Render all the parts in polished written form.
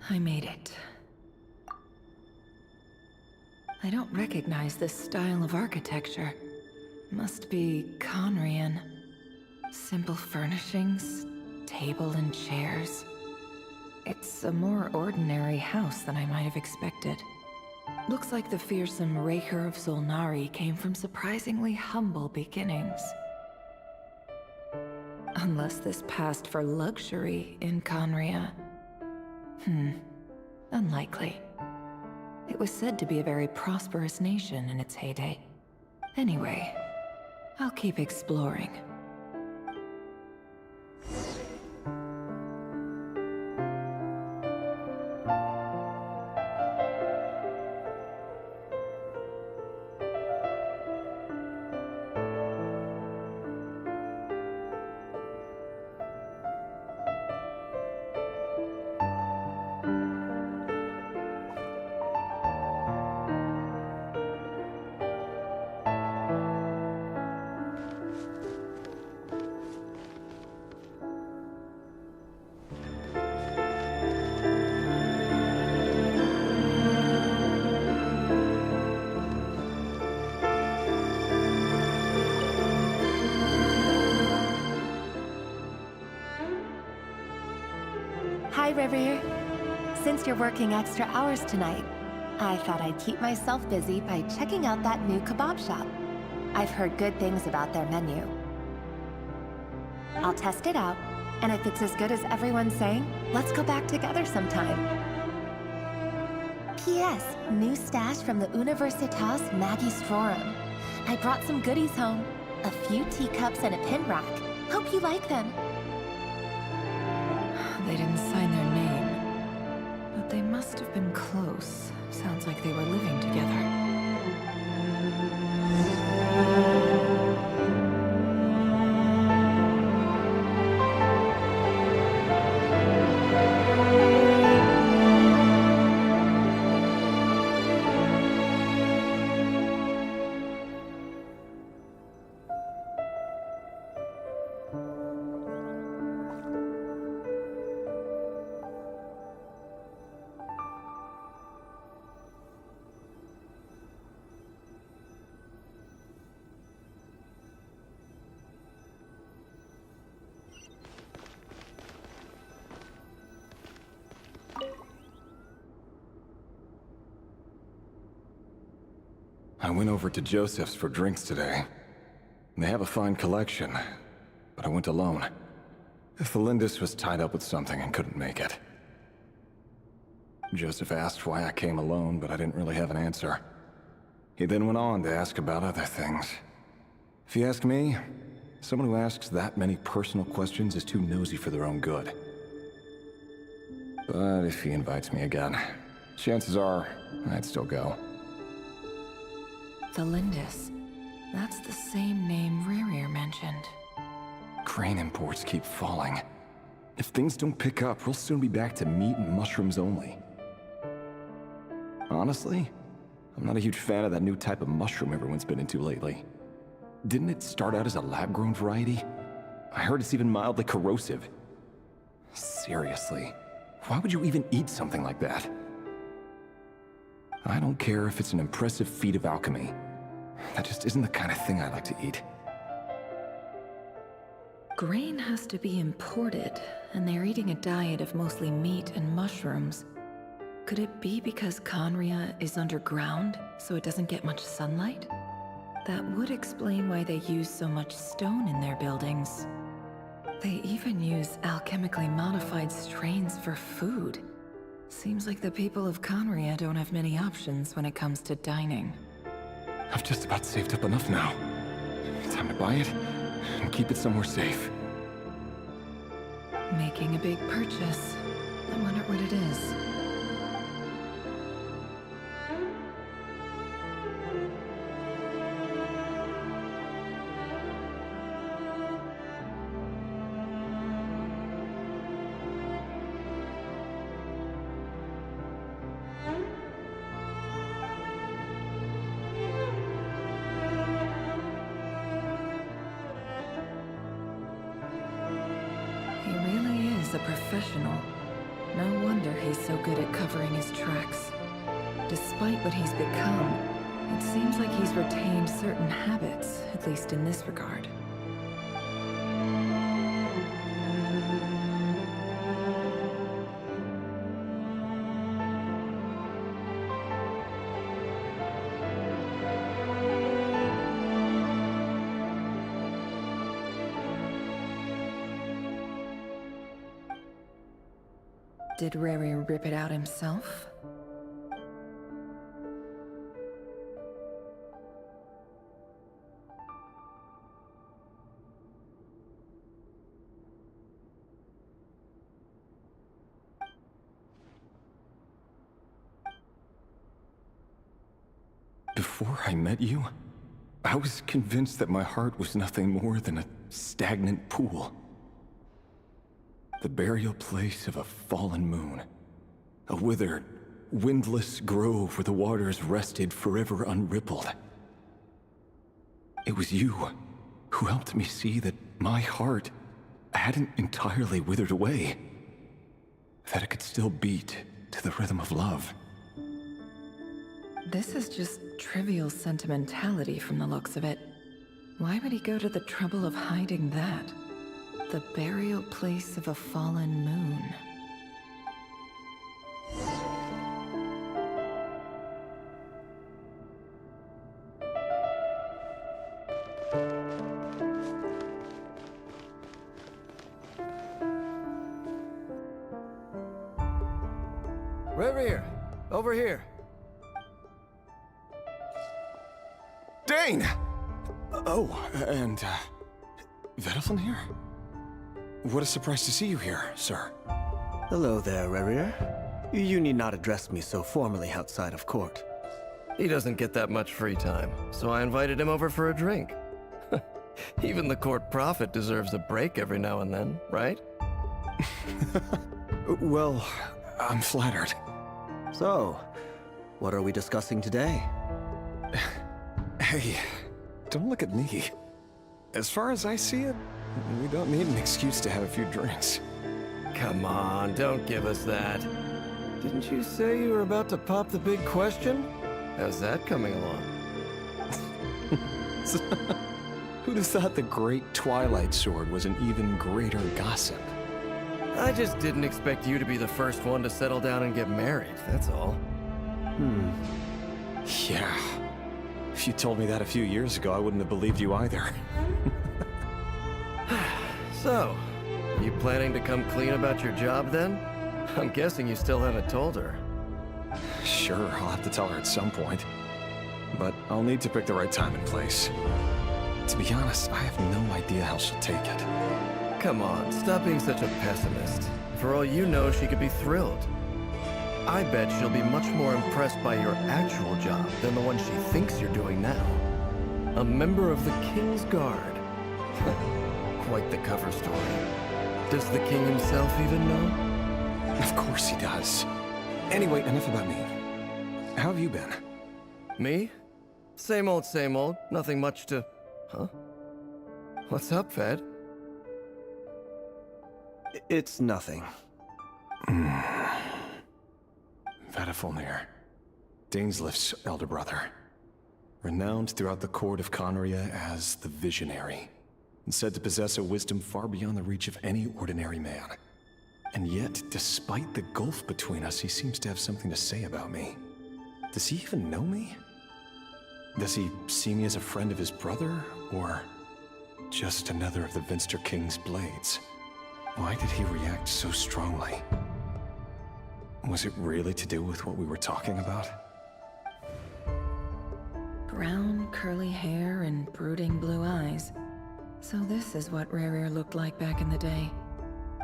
I made it. I don't recognize this style of architecture. Must be Conrian. Simple furnishings, table and chairs. It's a more ordinary house than I might have expected. Looks like the fearsome Raker of Zolnari came from surprisingly humble beginnings. Unless this passed for luxury in Conria. Unlikely. It was said to be a very prosperous nation in its heyday. Anyway, I'll keep exploring. Hi, River. Since you're working extra hours tonight, I thought I'd keep myself busy by checking out that new kebab shop. I've heard good things about their menu. I'll test it out, and if it's as good as everyone's saying, let's go back together sometime. P.S. New stash from the Universitas Magistrorum. I brought some goodies home. A few teacups and a pin rack. Hope you like them. They didn't sign their name, but they must have been close. Sounds like they were living together. I went over to Joseph's for drinks today. They have a fine collection, but I went alone. Felindis was tied up with something and couldn't make it. Joseph asked why I came alone, but I didn't really have an answer. He then went on to ask about other things. If you ask me, someone who asks that many personal questions is too nosy for their own good. But if he invites me again, chances are I'd still go. Felindis. That's the same name Rerir mentioned. Crane imports keep falling. If things don't pick up, we'll soon be back to meat and mushrooms only. Honestly, I'm not a huge fan of that new type of mushroom everyone's been into lately. Didn't it start out as a lab-grown variety? I heard it's even mildly corrosive. Seriously, why would you even eat something like that? I don't care if it's an impressive feat of alchemy. That just isn't the kind of thing I like to eat. Grain has to be imported, and they're eating a diet of mostly meat and mushrooms. Could it be because Conria is underground, so it doesn't get much sunlight? That would explain why they use so much stone in their buildings. They even use alchemically modified strains for food. Seems like the people of Conria don't have many options when it comes to dining. I've just about saved up enough now. Time to buy it and keep it somewhere safe. Making a big purchase. I wonder what it is. A professional. No wonder he's so good at covering his tracks. Despite what he's become, it seems like he's retained certain habits, at least in this regard. Did Rary rip it out himself? Before I met you, I was convinced that my heart was nothing more than a stagnant pool. The burial place of a fallen moon. A withered, windless grove where the waters rested forever unrippled. It was you who helped me see that my heart hadn't entirely withered away. That it could still beat to the rhythm of love. This is just trivial sentimentality from the looks of it. Why would he go to the trouble of hiding that? The burial place of a fallen moon. Revere, over here. Dane! Oh, and, Vedalfin here? What a surprise to see you here, sir. Hello there, Revere. You need not address me so formally outside of court. He doesn't get that much free time, so I invited him over for a drink. Even the court prophet deserves a break every now and then, right? Well, I'm flattered. So, what are we discussing today? Hey, don't look at me. As far as I see it, we don't need an excuse to have a few drinks. Come on, don't give us that. Didn't you say you were about to pop the big question? How's that coming along? Who'd have thought the great Twilight Sword was an even greater gossip? I just didn't expect you to be the first one to settle down and get married, that's all. Yeah. If you told me that a few years ago, I wouldn't have believed you either. So, you planning to come clean about your job then? I'm guessing you still haven't told her. Sure, I'll have to tell her at some point. But I'll need to pick the right time and place. To be honest, I have no idea how she'll take it. Come on, stop being such a pessimist. For all you know, she could be thrilled. I bet she'll be much more impressed by your actual job than the one she thinks you're doing now. A member of the King's Guard. Quite the cover story. Does the king himself even know? Of course he does. Anyway, enough about me. How have you been? Me? Same old, same old. Nothing much to... Huh? What's up, Fed? It's nothing. Vedalfin, Dainslift's elder brother. Renowned throughout the court of Conria as the Visionary, and said to possess a wisdom far beyond the reach of any ordinary man. And yet, despite the gulf between us, he seems to have something to say about me. Does he even know me? Does he see me as a friend of his brother, or just another of the Vinster King's blades? Why did he react so strongly? Was it really to do with what we were talking about? Brown, curly hair and brooding blue eyes. So this is what Rare looked like back in the day.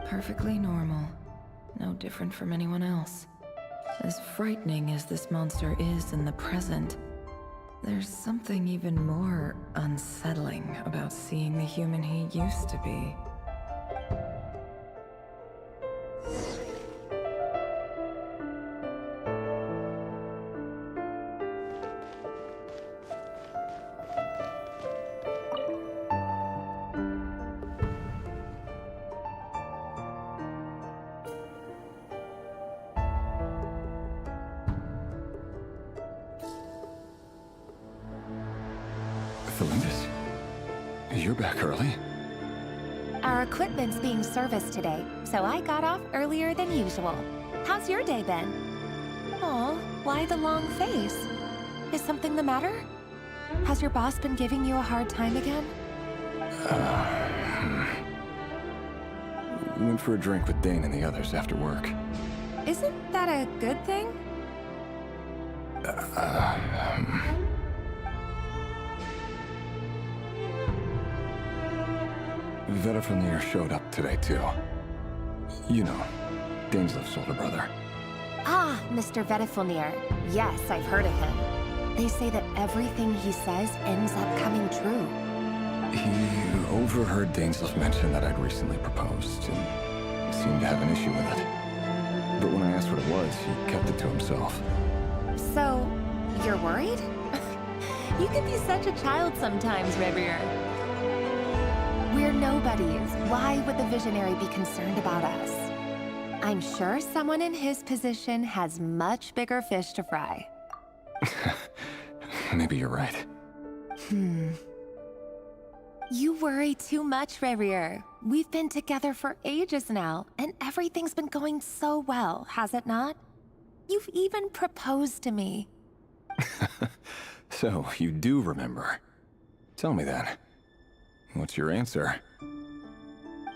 Perfectly normal. No different from anyone else. As frightening as this monster is in the present, there's something even more unsettling about seeing the human he used to be. Felindis? You're back early? Our equipment's being serviced today, so I got off earlier than usual. How's your day been? Oh, why the long face? Is something the matter? Has your boss been giving you a hard time again? Went for a drink with Dane and the others after work. Isn't that a good thing? Vedifilnir showed up today, too. You know, Daneslif's older brother. Ah, Mr. Vedifilnir. Yes, I've heard of him. They say that everything he says ends up coming true. He overheard Daneslif mention that I'd recently proposed, and seemed to have an issue with it. But when I asked what it was, he kept it to himself. So, you're worried? You can be such a child sometimes, Revier. We're nobodies. Why would the Visionary be concerned about us? I'm sure someone in his position has much bigger fish to fry. Maybe you're right. You worry too much, Revier. We've been together for ages now, and everything's been going so well, has it not? You've even proposed to me. So, you do remember. Tell me then. What's your answer?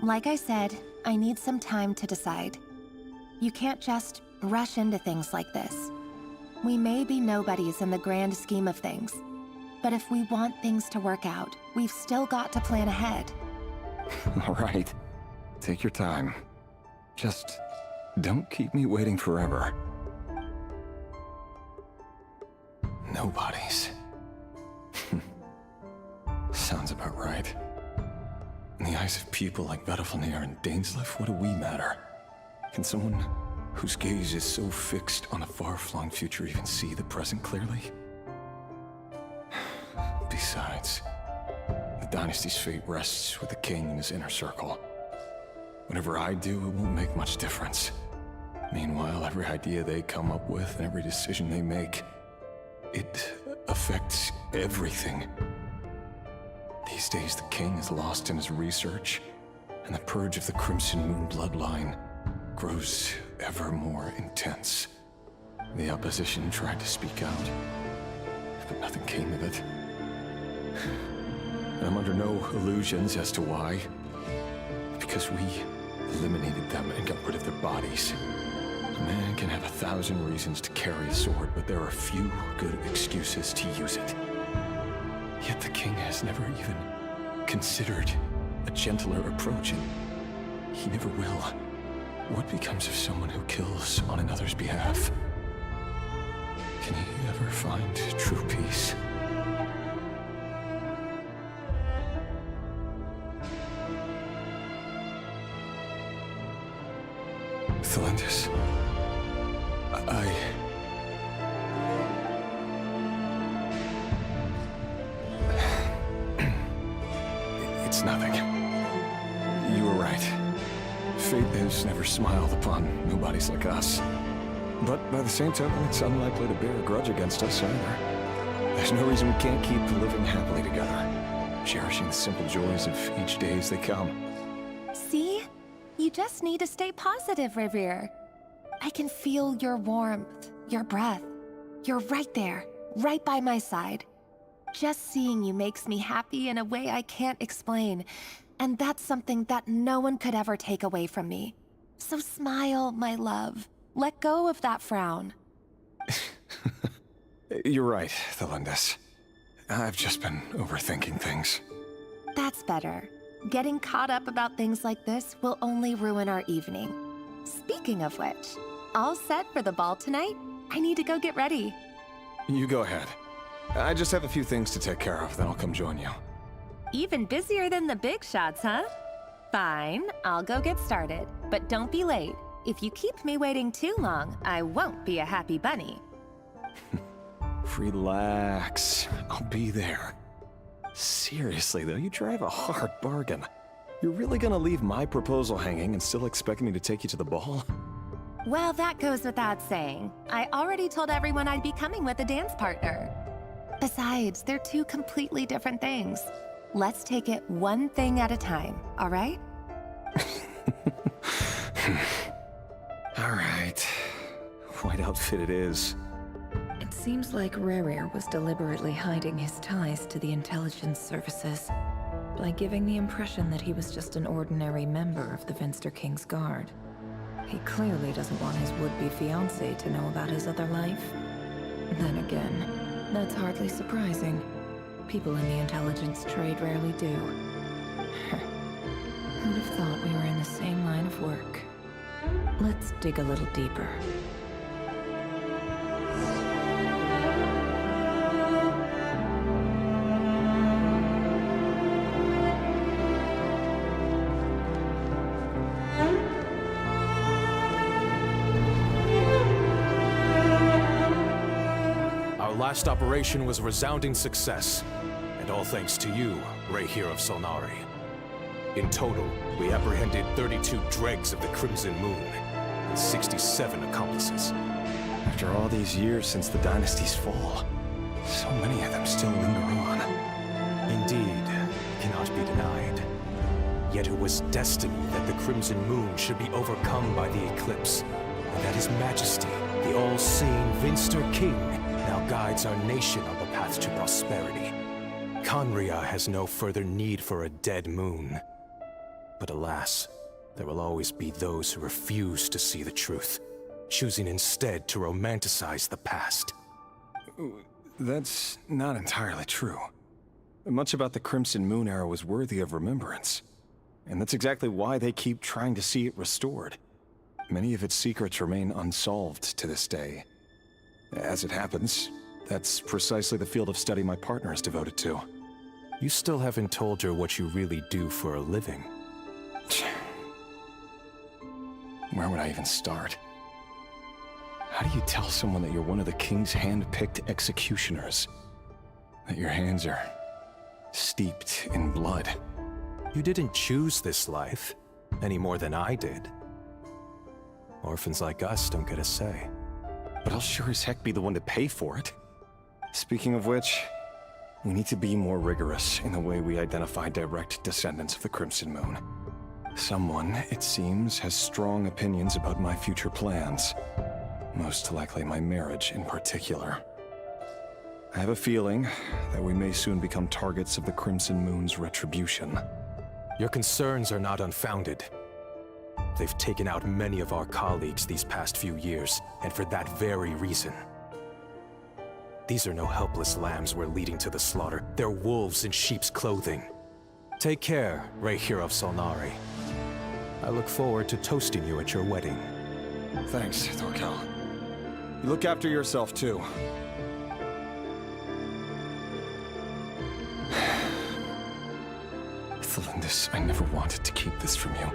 Like I said, I need some time to decide. You can't just rush into things like this. We may be nobodies in the grand scheme of things, but if we want things to work out, we've still got to plan ahead. All right. Take your time. Just don't keep me waiting forever. Nobodies. Sounds about right. In the eyes of people like Vedifilnir and Daneslif, what do we matter? Can someone whose gaze is so fixed on a far-flung future even see the present clearly? Besides, the dynasty's fate rests with the king and his inner circle. Whatever I do, it won't make much difference. Meanwhile, every idea they come up with and every decision they make, it affects everything. These days, the king is lost in his research, and the purge of the Crimson Moon bloodline grows ever more intense. The opposition tried to speak out, but nothing came of it. And I'm under no illusions as to why. Because we eliminated them and got rid of their bodies. A man can have 1,000 reasons to carry a sword, but there are few good excuses to use it. Yet the king has never even considered a gentler approach, and he never will. What becomes of someone who kills on another's behalf? Can he ever find true peace? Felindis, It's nothing. You were right. Fate has never smiled upon nobodies like us. But by the same token, it's unlikely to bear a grudge against us either. There's no reason we can't keep living happily together, cherishing the simple joys of each day as they come. See? You just need to stay positive, Revier. I can feel your warmth, your breath. You're right there, right by my side. Just seeing you makes me happy in a way I can't explain. And that's something that no one could ever take away from me. So smile, my love. Let go of that frown. You're right, Felindis. I've just been overthinking things. That's better. Getting caught up about things like this will only ruin our evening. Speaking of which, all set for the ball tonight? I need to go get ready. You go ahead. I just have a few things to take care of, then I'll come join you. Even busier than the big shots, huh? Fine, I'll go get started. But don't be late. If you keep me waiting too long, I won't be a happy bunny. Relax. I'll be there. Seriously, though, you drive a hard bargain. You're really gonna leave my proposal hanging and still expect me to take you to the ball? Well, that goes without saying. I already told everyone I'd be coming with a dance partner. Besides, they're two completely different things. Let's take it one thing at a time, all right? All right. White outfit it is. It seems like Rerir was deliberately hiding his ties to the intelligence services by giving the impression that he was just an ordinary member of the Finster King's Guard. He clearly doesn't want his would-be fiancée to know about his other life. Then again, that's hardly surprising. People in the intelligence trade rarely do. Who'd have thought we were in the same line of work? Let's dig a little deeper. Our last operation was a resounding success, and all thanks to you, Rayhir of Solnari. In total, we apprehended 32 dregs of the Crimson Moon, and 67 accomplices. After all these years since the dynasty's fall, so many of them still linger on. Indeed, cannot be denied. Yet it was destiny that the Crimson Moon should be overcome by the eclipse, and that His Majesty, the all-seeing Finster King, now guides our nation on the path to prosperity. Conria has no further need for a dead moon. But alas, there will always be those who refuse to see the truth, choosing instead to romanticize the past. That's not entirely true. Much about the Crimson Moon era was worthy of remembrance. And that's exactly why they keep trying to see it restored. Many of its secrets remain unsolved to this day. As it happens, that's precisely the field of study my partner is devoted to. You still haven't told her what you really do for a living. Where would I even start? How do you tell someone that you're one of the king's hand-picked executioners? That your hands are steeped in blood? You didn't choose this life, any more than I did. Orphans like us don't get a say. But I'll sure as heck be the one to pay for it. Speaking of which, we need to be more rigorous in the way we identify direct descendants of the Crimson Moon. Someone, it seems, has strong opinions about my future plans. Most likely my marriage in particular. I have a feeling that we may soon become targets of the Crimson Moon's retribution. Your concerns are not unfounded. They've taken out many of our colleagues these past few years, and for that very reason. These are no helpless lambs we're leading to the slaughter. They're wolves in sheep's clothing. Take care, Rayhir of Solnari. I look forward to toasting you at your wedding. Thanks, Torkel. You look after yourself, too. Thelindis, I never wanted to keep this from you.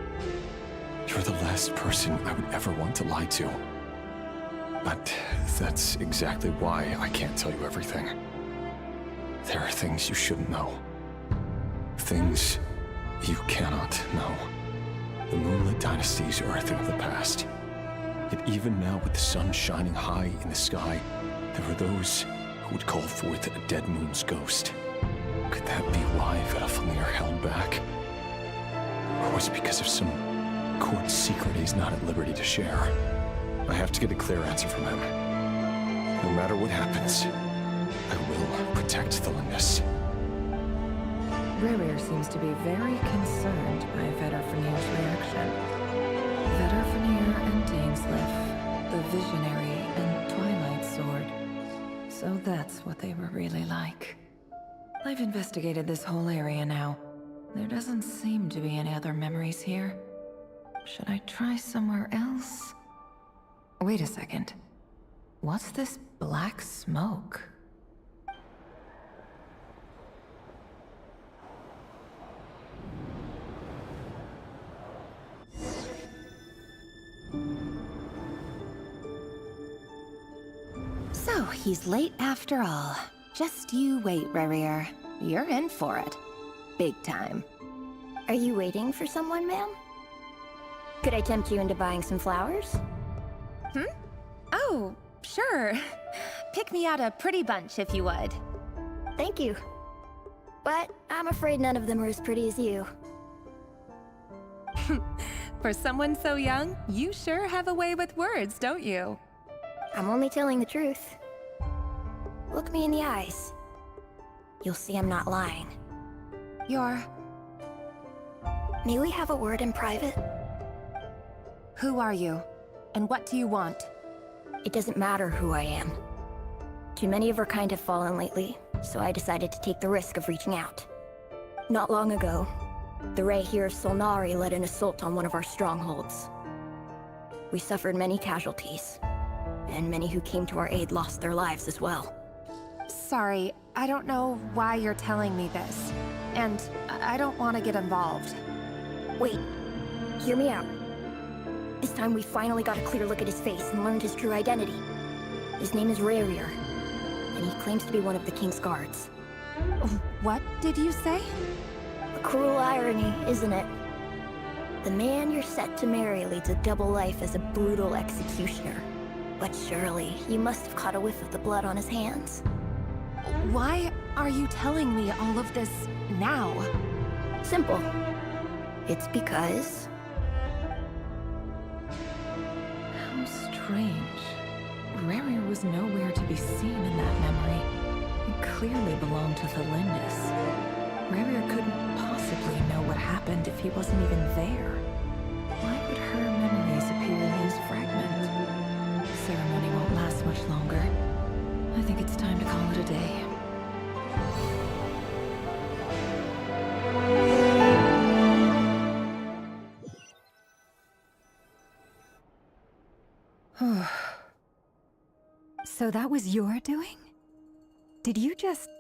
You're the last person I would ever want to lie to. But that's exactly why I can't tell you everything. There are things you shouldn't know. Things you cannot know. The Moonlit Dynasties are a thing of the past. Yet even now, with the sun shining high in the sky, there are those who would call forth a dead moon's ghost. Could that be why Vedafamir held back? Or was it because of some court secret he's not at liberty to share? I have to get a clear answer from him. No matter what happens, I will protect Thelindis. Rerir seems to be very concerned by Vedafamir's reaction. Vedafamir and Dainsleif, the Visionary and Twilight Sword. So that's what they were really like. I've investigated this whole area now. There doesn't seem to be any other memories here. Should I try somewhere else? Wait a second. What's this black smoke? So, he's late after all. Just you wait, Rerir. You're in for it. Big time. Are you waiting for someone, ma'am? Could I tempt you into buying some flowers? Oh, sure. Pick me out a pretty bunch if you would. Thank you. But I'm afraid none of them are as pretty as you. For someone so young, you sure have a way with words, don't you? I'm only telling the truth. Look me in the eyes. You'll see I'm not lying. May we have a word in private? Who are you? And what do you want? It doesn't matter who I am. Too many of our kind have fallen lately, so I decided to take the risk of reaching out. Not long ago, the Ray here of Solnari led an assault on one of our strongholds. We suffered many casualties, and many who came to our aid lost their lives as well. Sorry, I don't know why you're telling me this. And I don't want to get involved. Wait, hear me out. This time we finally got a clear look at his face and learned his true identity. His name is Rarier, and he claims to be one of the King's guards. What did you say? A cruel irony, isn't it? The man you're set to marry leads a double life as a brutal executioner. But surely, you must have caught a whiff of the blood on his hands. Why are you telling me all of this now? Simple. It's because... How strange. Rarier was nowhere to be seen in that memory. It clearly belonged to the Lindis. Rarier couldn't possibly know what happened if he wasn't even there. Why would her memories appear in his fragment? The ceremony won't last much longer. I think it's time to call it a day. So that was your doing? Did you just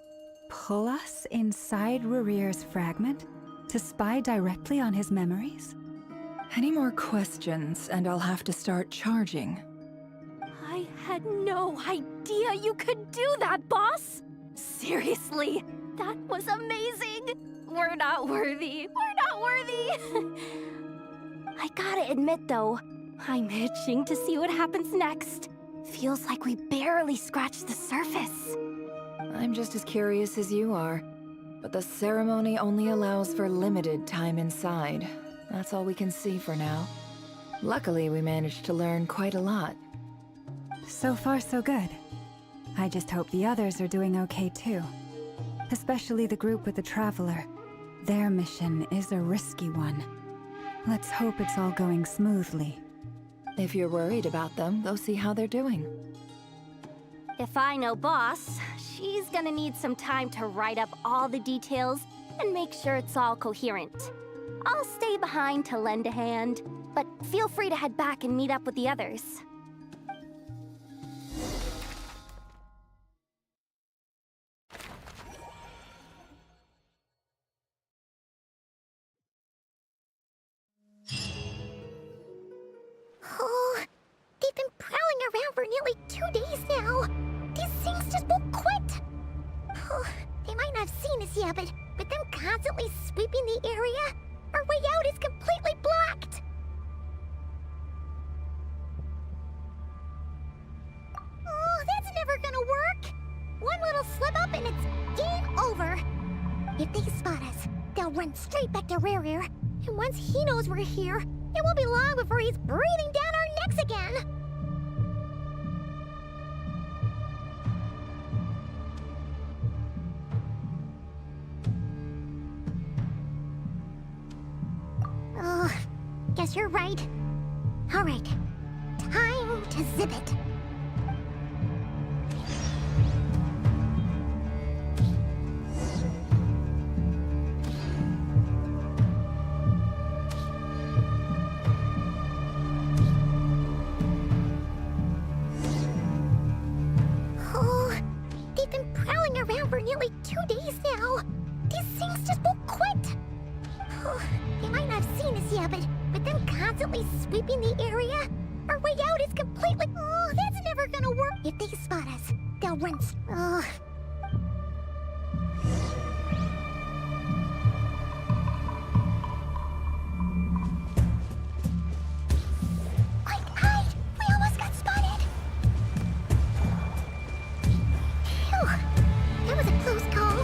pull us inside Rarier's fragment to spy directly on his memories? Any more questions, and I'll have to start charging. I had no idea you could do that, boss! Seriously, that was amazing! We're not worthy. We're not worthy! I gotta admit, though, I'm itching to see what happens next. Feels like we barely scratched the surface. I'm just as curious as you are. But the ceremony only allows for limited time inside. That's all we can see for now. Luckily, we managed to learn quite a lot. So far, so good. I just hope the others are doing okay too. Especially the group with the Traveler. Their mission is a risky one. Let's hope it's all going smoothly. If you're worried about them, go see how they're doing. If I know boss, she's gonna need some time to write up all the details and make sure it's all coherent. I'll stay behind to lend a hand, but feel free to head back and meet up with the others. Oh, they've been prowling around for nearly 2 days now. These things just won't quit. Oh, they might not have seen us yet, but them constantly sweeping the area, our way out is completely blocked. Oh, that's never gonna work. One little slip up and it's game over. If they spot us, they'll run straight back to Rarier. And once he knows we're here, it won't be long before he's breathing down our necks again. Oh, guess you're right. All right, time to zip it. Oh, they've been prowling around for nearly 2 days now. These things just won't quit. Oh, they might not have seen us yet, but them constantly sweeping the area, our way out is completely... Oh, that's never gonna work. If they spot us, they'll run... Oh. Quick, hide! We almost got spotted! Phew, that was a close call.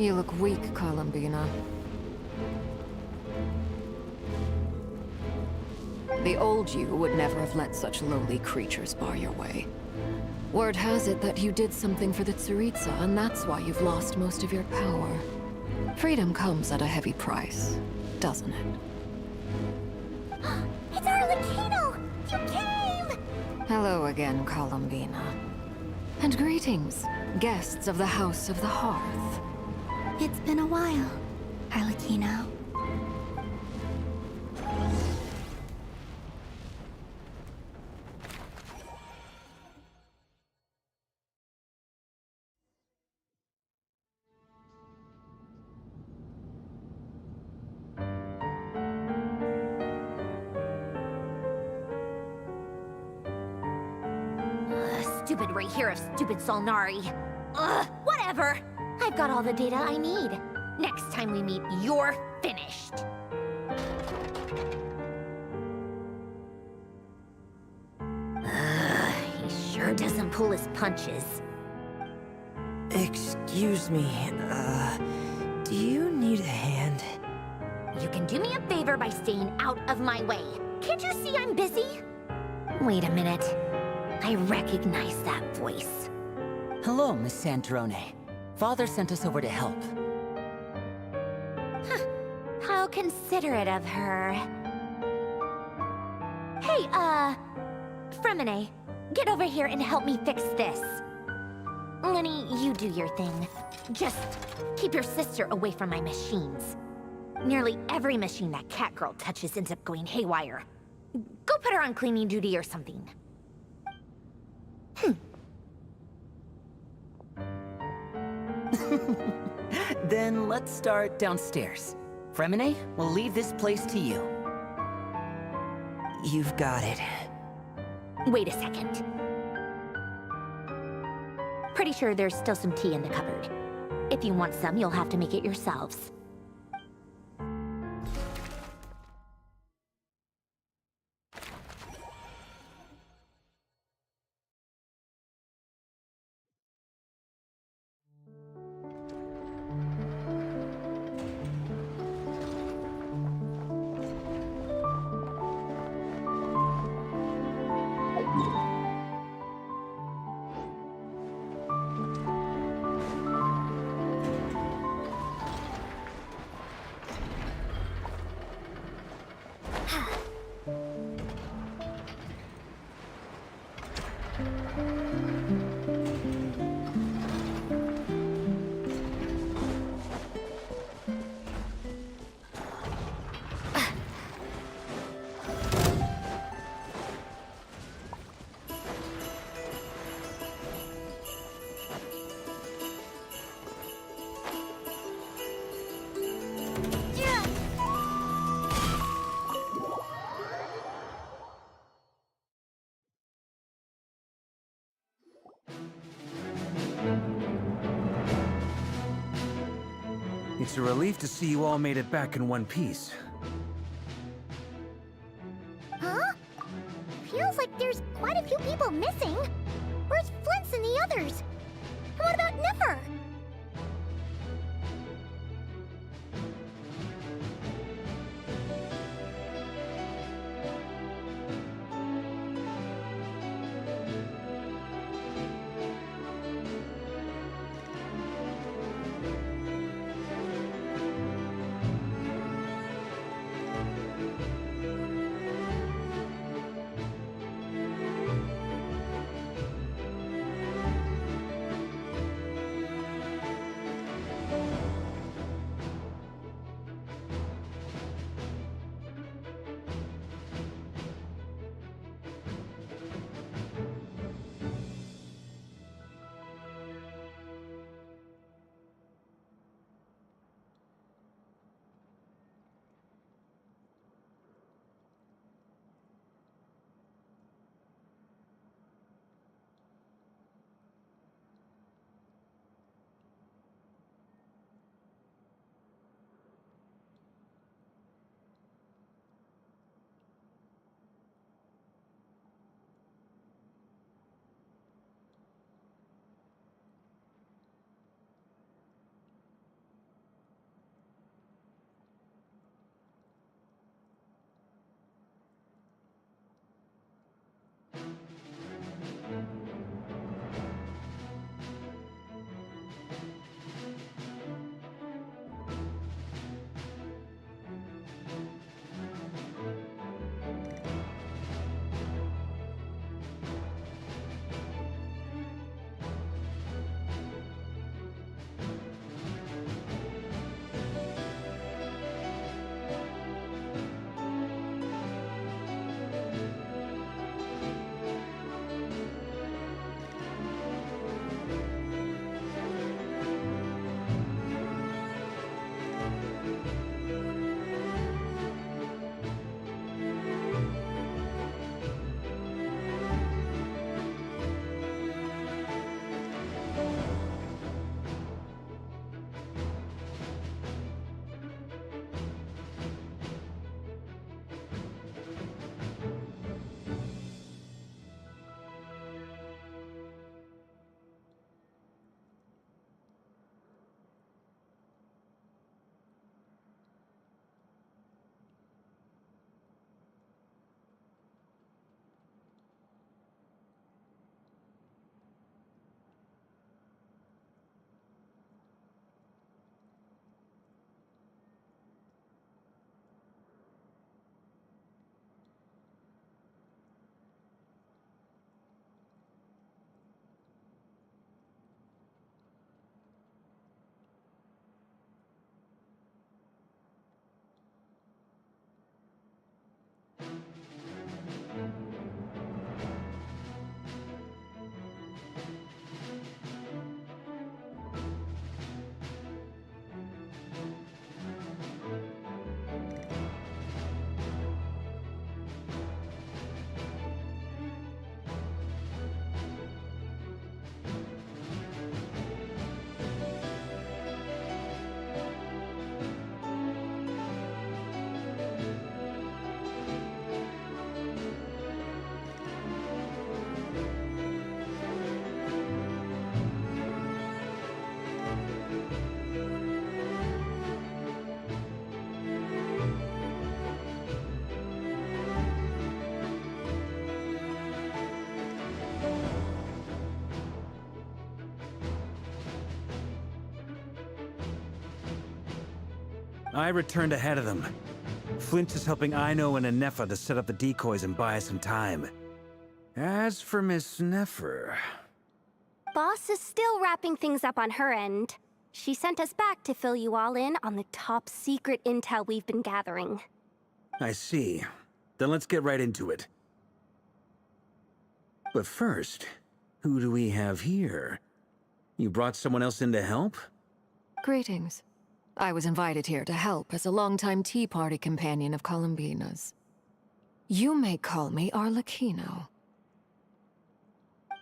You look weak, Columbina. The old you would never have let such lowly creatures bar your way. Word has it that you did something for the Tsaritsa, and that's why you've lost most of your power. Freedom comes at a heavy price, doesn't it? It's Arlecchino! You came! Hello again, Columbina. And greetings, guests of the House of the Hearth. It's been a while, Arlecchino. Stupid right here of stupid Solnari. Ugh, whatever. I've got all the data I need. Next time we meet, you're finished. He sure doesn't pull his punches. Excuse me, do you need a hand? You can do me a favor by staying out of my way. Can't you see I'm busy? Wait a minute. I recognize that voice. Hello, Miss Sandrone. Father sent us over to help. How considerate of her. Hey, Fremine, get over here and help me fix this. Lenny, you do your thing. Just keep your sister away from my machines. Nearly every machine that cat girl touches ends up going haywire. Go put her on cleaning duty or something. Then let's start downstairs. Fremine, we'll leave this place to you. You've got it. Wait a second. Pretty sure there's still some tea in the cupboard. If you want some, you'll have to make it yourselves. It's a relief to see you all made it back in one piece. Huh? Feels like there's quite a few people missing. Where's Flint's and the others? And what about Niffer? I returned ahead of them. Flint is helping Aino and Anefa to set up the decoys and buy us some time. As for Miss Nefer... Boss is still wrapping things up on her end. She sent us back to fill you all in on the top secret intel we've been gathering. I see. Then let's get right into it. But first, who do we have here? You brought someone else in to help? Greetings. I was invited here to help as a longtime Tea Party companion of Columbina's. You may call me Arlecchino.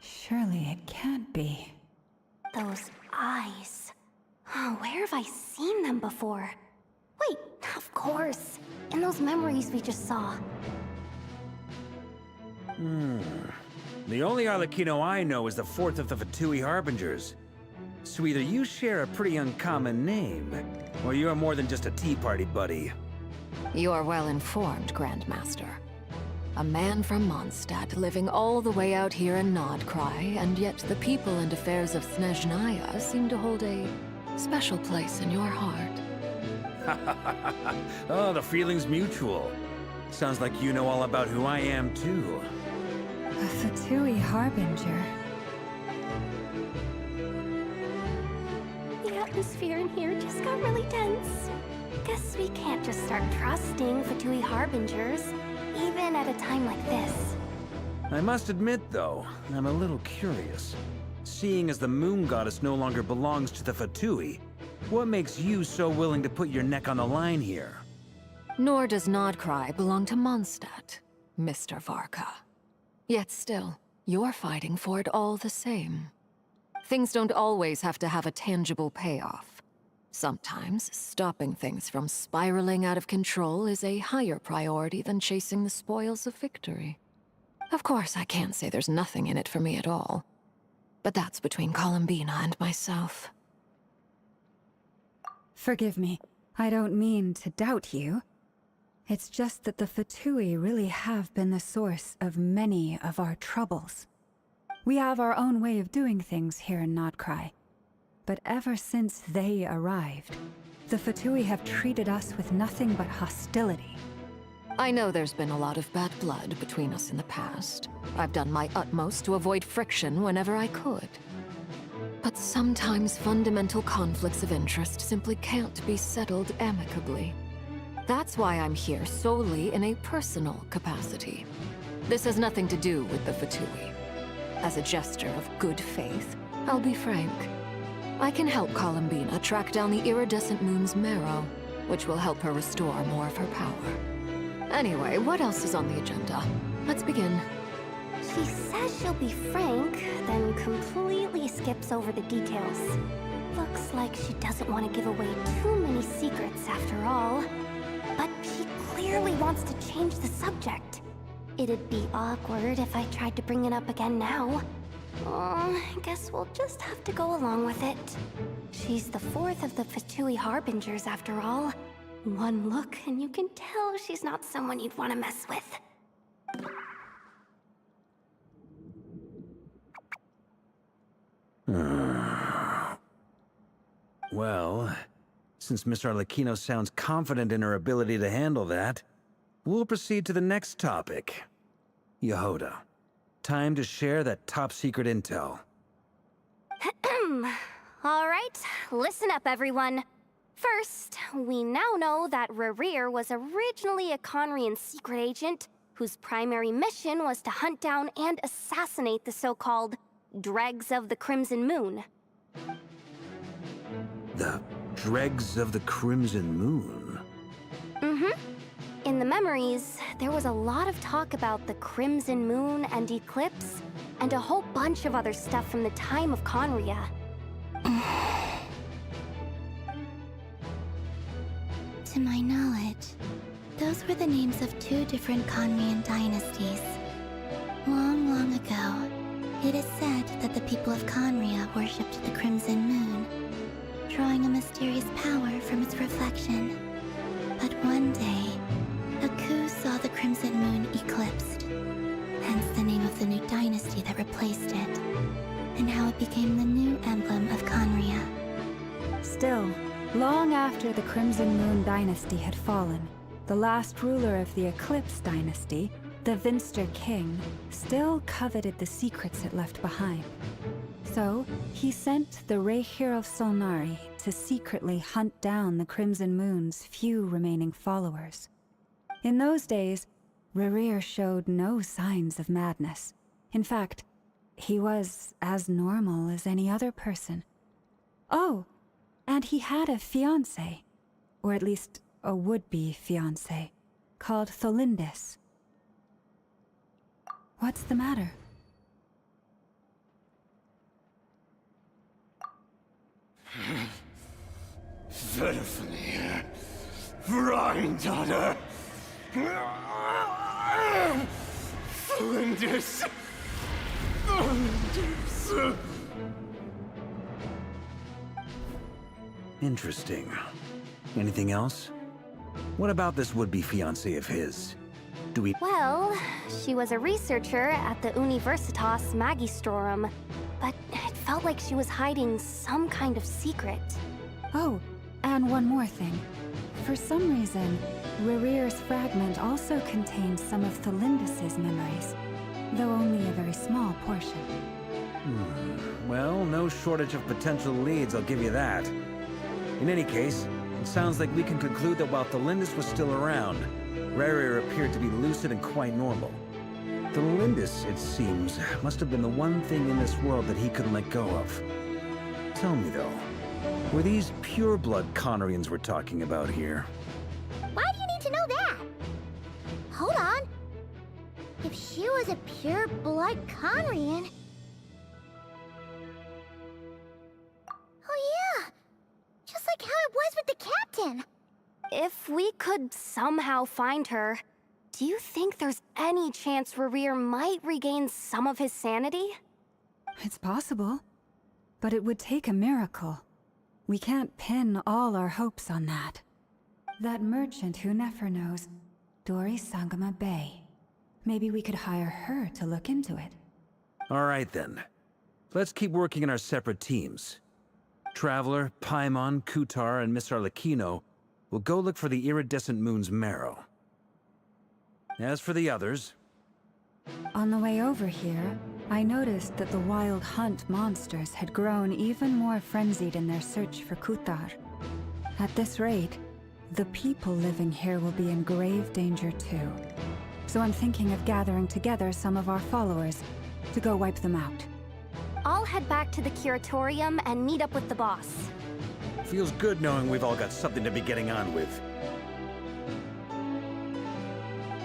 Surely it can't be. Those eyes. Oh, where have I seen them before? Wait, of course. In those memories we just saw. The only Arlecchino I know is the fourth of the Fatui Harbingers. So either you share a pretty uncommon name, or you're more than just a Tea Party buddy. You are well informed, Grandmaster. A man from Mondstadt living all the way out here in Nodcry, and yet the people and affairs of Snezhnaya seem to hold a special place in your heart. Oh, the feeling's mutual. Sounds like you know all about who I am, too. A Fatui Harbinger. The atmosphere in here just got really tense. Guess we can't just start trusting Fatui Harbingers, even at a time like this. I must admit, though, I'm a little curious. Seeing as the Moon Goddess no longer belongs to the Fatui, what makes you so willing to put your neck on the line here? Nor does Nodcry belong to Mondstadt, Mr. Varka. Yet still, you're fighting for it all the same. Things don't always have to have a tangible payoff. Sometimes, stopping things from spiraling out of control is a higher priority than chasing the spoils of victory. Of course, I can't say there's nothing in it for me at all. But that's between Columbina and myself. Forgive me. I don't mean to doubt you. It's just that the Fatui really have been the source of many of our troubles. We have our own way of doing things here in Nodcry. But ever since they arrived, the Fatui have treated us with nothing but hostility. I know there's been a lot of bad blood between us in the past. I've done my utmost to avoid friction whenever I could. But sometimes fundamental conflicts of interest simply can't be settled amicably. That's why I'm here solely in a personal capacity. This has nothing to do with the Fatui. As a gesture of good faith, I'll be frank. I can help Columbina track down the iridescent moon's marrow, which will help her restore more of her power. Anyway, what else is on the agenda? Let's begin. She says she'll be frank, then completely skips over the details. Looks like she doesn't want to give away too many secrets after all. But she clearly wants to change the subject. It'd be awkward if I tried to bring it up again now. I guess we'll just have to go along with it. She's the fourth of the Fatui Harbingers after all. One look and you can tell she's not someone you'd want to mess with. Well, since Miss Arlecchino sounds confident in her ability to handle that, we'll proceed to the next topic. Yehoda, time to share that top-secret intel. Alright, listen up everyone. First, we now know that Rerir was originally a Conrian secret agent whose primary mission was to hunt down and assassinate the so-called Dregs of the Crimson Moon. The Dregs of the Crimson Moon? In the memories, there was a lot of talk about the Crimson Moon and Eclipse, and a whole bunch of other stuff from the time of Conria. To my knowledge, those were the names of two different Conrian dynasties. Long, long ago, it is said that the people of Conria worshipped the Crimson Moon, drawing a mysterious power from its reflection. But one day, a coup saw the Crimson Moon eclipsed, hence the name of the new dynasty that replaced it, and how it became the new emblem of Conria. Still, long after the Crimson Moon dynasty had fallen, the last ruler of the Eclipse dynasty, the Vinster King, still coveted the secrets it left behind. So, he sent the Rehir of Solnari to secretly hunt down the Crimson Moon's few remaining followers. In those days, Rerir showed no signs of madness. In fact, he was as normal as any other person. Oh, and he had a fiancé, or at least a would-be fiancé, called Tholindis. What's the matter? Verfnir, Rheindaughter, Flinders. Interesting. Anything else? What about this would-be fiancé of his? Do we— Well, she was a researcher at the Universitas Magistrorum, but it felt like she was hiding some kind of secret. Oh, and one more thing. For some reason, Rerir's fragment also contains some of Tholindis' memories, though only a very small portion. Well, no shortage of potential leads, I'll give you that. In any case, it sounds like we can conclude that while Tholindis was still around, Rerir appeared to be lucid and quite normal. Tholindis, it seems, must have been the one thing in this world that he couldn't let go of. Tell me though, were these pure-blood Conorians we're talking about here? Why do you need to know that? Hold on. If she was a pure-blood Conrian... Oh yeah! Just like how it was with the captain! If we could somehow find her, do you think there's any chance Rerir might regain some of his sanity? It's possible, but it would take a miracle. We can't pin all our hopes on that. That merchant who Nefer knows, Dori Sangama Bay. Maybe we could hire her to look into it. All right then. Let's keep working in our separate teams. Traveler, Paimon, Kutar, and Miss Arlecchino will go look for the iridescent moon's marrow. As for the others... On the way over here, I noticed that the wild hunt monsters had grown even more frenzied in their search for Kutar. At this rate, the people living here will be in grave danger too. So I'm thinking of gathering together some of our followers to go wipe them out. I'll head back to the curatorium and meet up with the boss. Feels good knowing we've all got something to be getting on with.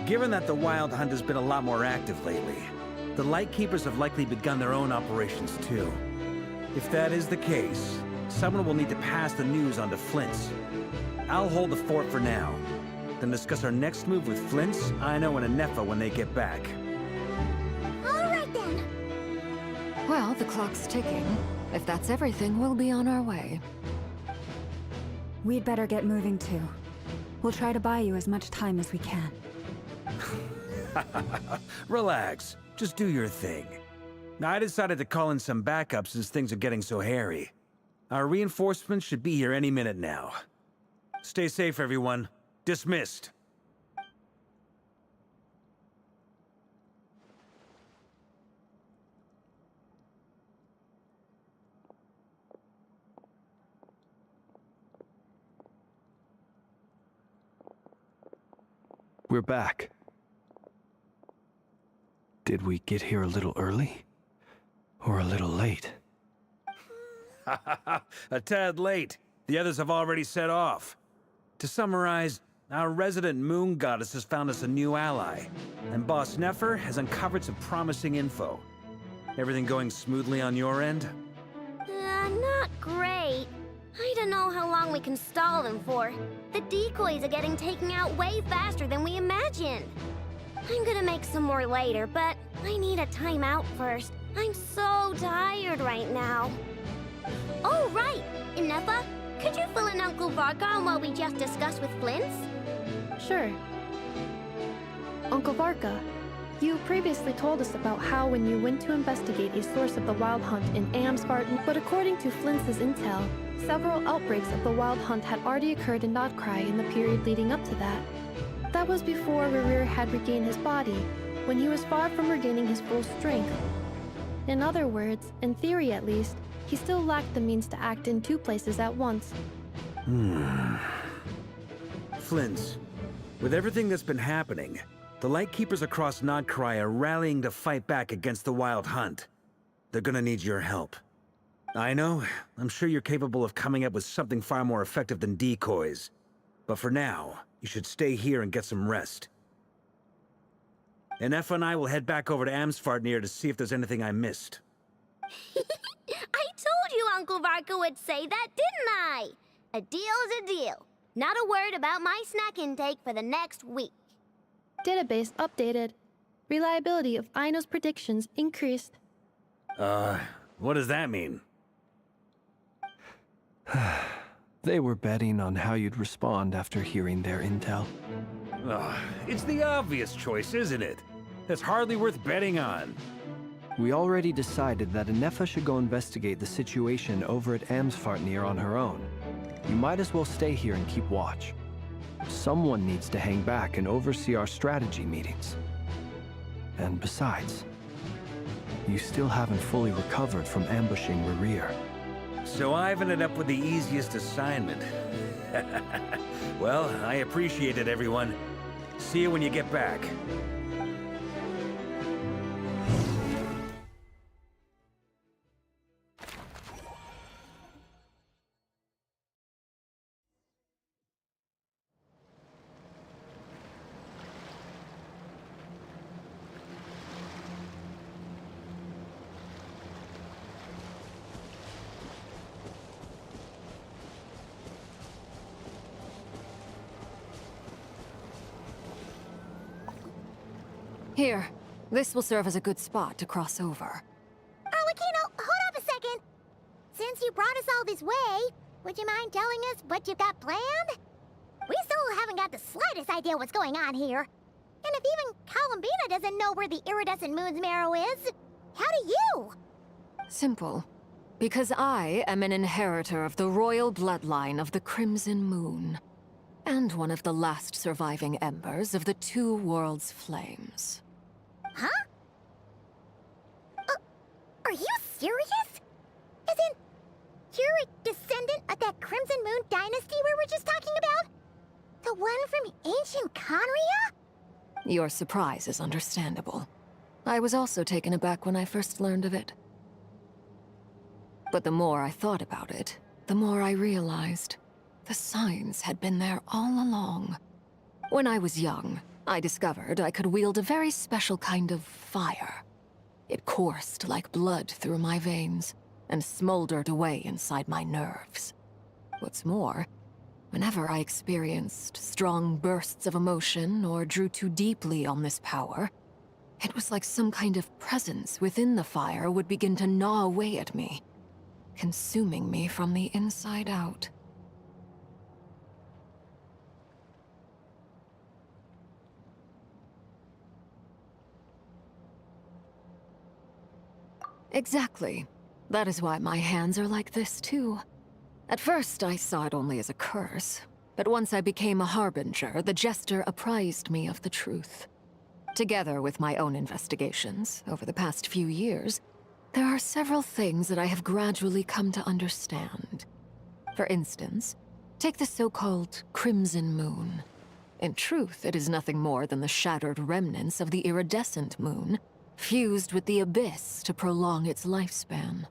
Given that the Wild Hunt has been a lot more active lately, the Lightkeepers have likely begun their own operations too. If that is the case, someone will need to pass the news on to Flint's. I'll hold the fort for now, then discuss our next move with Flint's, Aino, and Anefa when they get back. Alright then! Well, the clock's ticking. If that's everything, we'll be on our way. We'd better get moving too. We'll try to buy you as much time as we can. Relax. Just do your thing. I decided to call in some backup since things are getting so hairy. Our reinforcements should be here any minute now. Stay safe, everyone. Dismissed. We're back. Did we get here a little early? Or a little late? A tad late. The others have already set off. To summarize, our resident moon goddess has found us a new ally, and Boss Nefer has uncovered some promising info. Everything going smoothly on your end? Not great. I don't know how long we can stall them for. The decoys are getting taken out way faster than we imagined. I'm gonna make some more later, but I need a timeout first. I'm so tired right now. Oh, right! Inefa, could you fill in Uncle Varka on what we just discussed with Flint's? Sure. Uncle Varka, You previously told us about how when you went to investigate a source of the Wild Hunt in Amsvarton, but according to Flintz's intel, several outbreaks of the Wild Hunt had already occurred in Notcry in the period leading up to that. That was before Rerir had regained his body, when he was far from regaining his full strength. In other words, in theory at least, he still lacked the means to act in two places at once. Flintz, with everything that's been happening, the Lightkeepers across Notcry are rallying to fight back against the Wild Hunt. They're gonna need your help. I know, I'm sure you're capable of coming up with something far more effective than decoys. But for now, you should stay here and get some rest. And Effa and I will head back over to Amsvartnir to see if there's anything I missed. I told you Uncle Varka would say that, didn't I? A deal's a deal. Not a word about my snack intake for the next week. Database updated. Reliability of Aino's predictions increased. What does that mean? They were betting on how you'd respond after hearing their intel. It's the obvious choice, isn't it? That's hardly worth betting on. We already decided that Anefa should go investigate the situation over at Amsvartnir on her own. You might as well stay here and keep watch. Someone needs to hang back and oversee our strategy meetings. And besides, you still haven't fully recovered from ambushing Rerir. So I've ended up with the easiest assignment. Well, I appreciate it, everyone. See you when you get back. Here, this will serve as a good spot to cross over. Arlecchino, hold up a second. Since you brought us all this way, would you mind telling us what you've got planned? We still haven't got the slightest idea what's going on here. And if even Columbina doesn't know where the iridescent moon's marrow is, how do you? Simple. Because I am an inheritor of the royal bloodline of the Crimson Moon. And one of the last surviving embers of the Two Worlds' flames. Huh? Are you serious? As in, you're a descendant of that Crimson Moon dynasty we were just talking about? The one from ancient Conria? Your surprise is understandable. I was also taken aback when I first learned of it. But the more I thought about it, the more I realized the signs had been there all along. When I was young, I discovered I could wield a very special kind of fire. It coursed like blood through my veins and smoldered away inside my nerves. What's more, whenever I experienced strong bursts of emotion or drew too deeply on this power, it was like some kind of presence within the fire would begin to gnaw away at me, consuming me from the inside out. Exactly. That is why my hands are like this, too. At first, I saw it only as a curse, but once I became a harbinger, the Jester apprised me of the truth. Together with my own investigations, over the past few years, there are several things that I have gradually come to understand. For instance, take the so-called Crimson Moon. In truth, it is nothing more than the shattered remnants of the iridescent moon, fused with the Abyss to prolong its lifespan.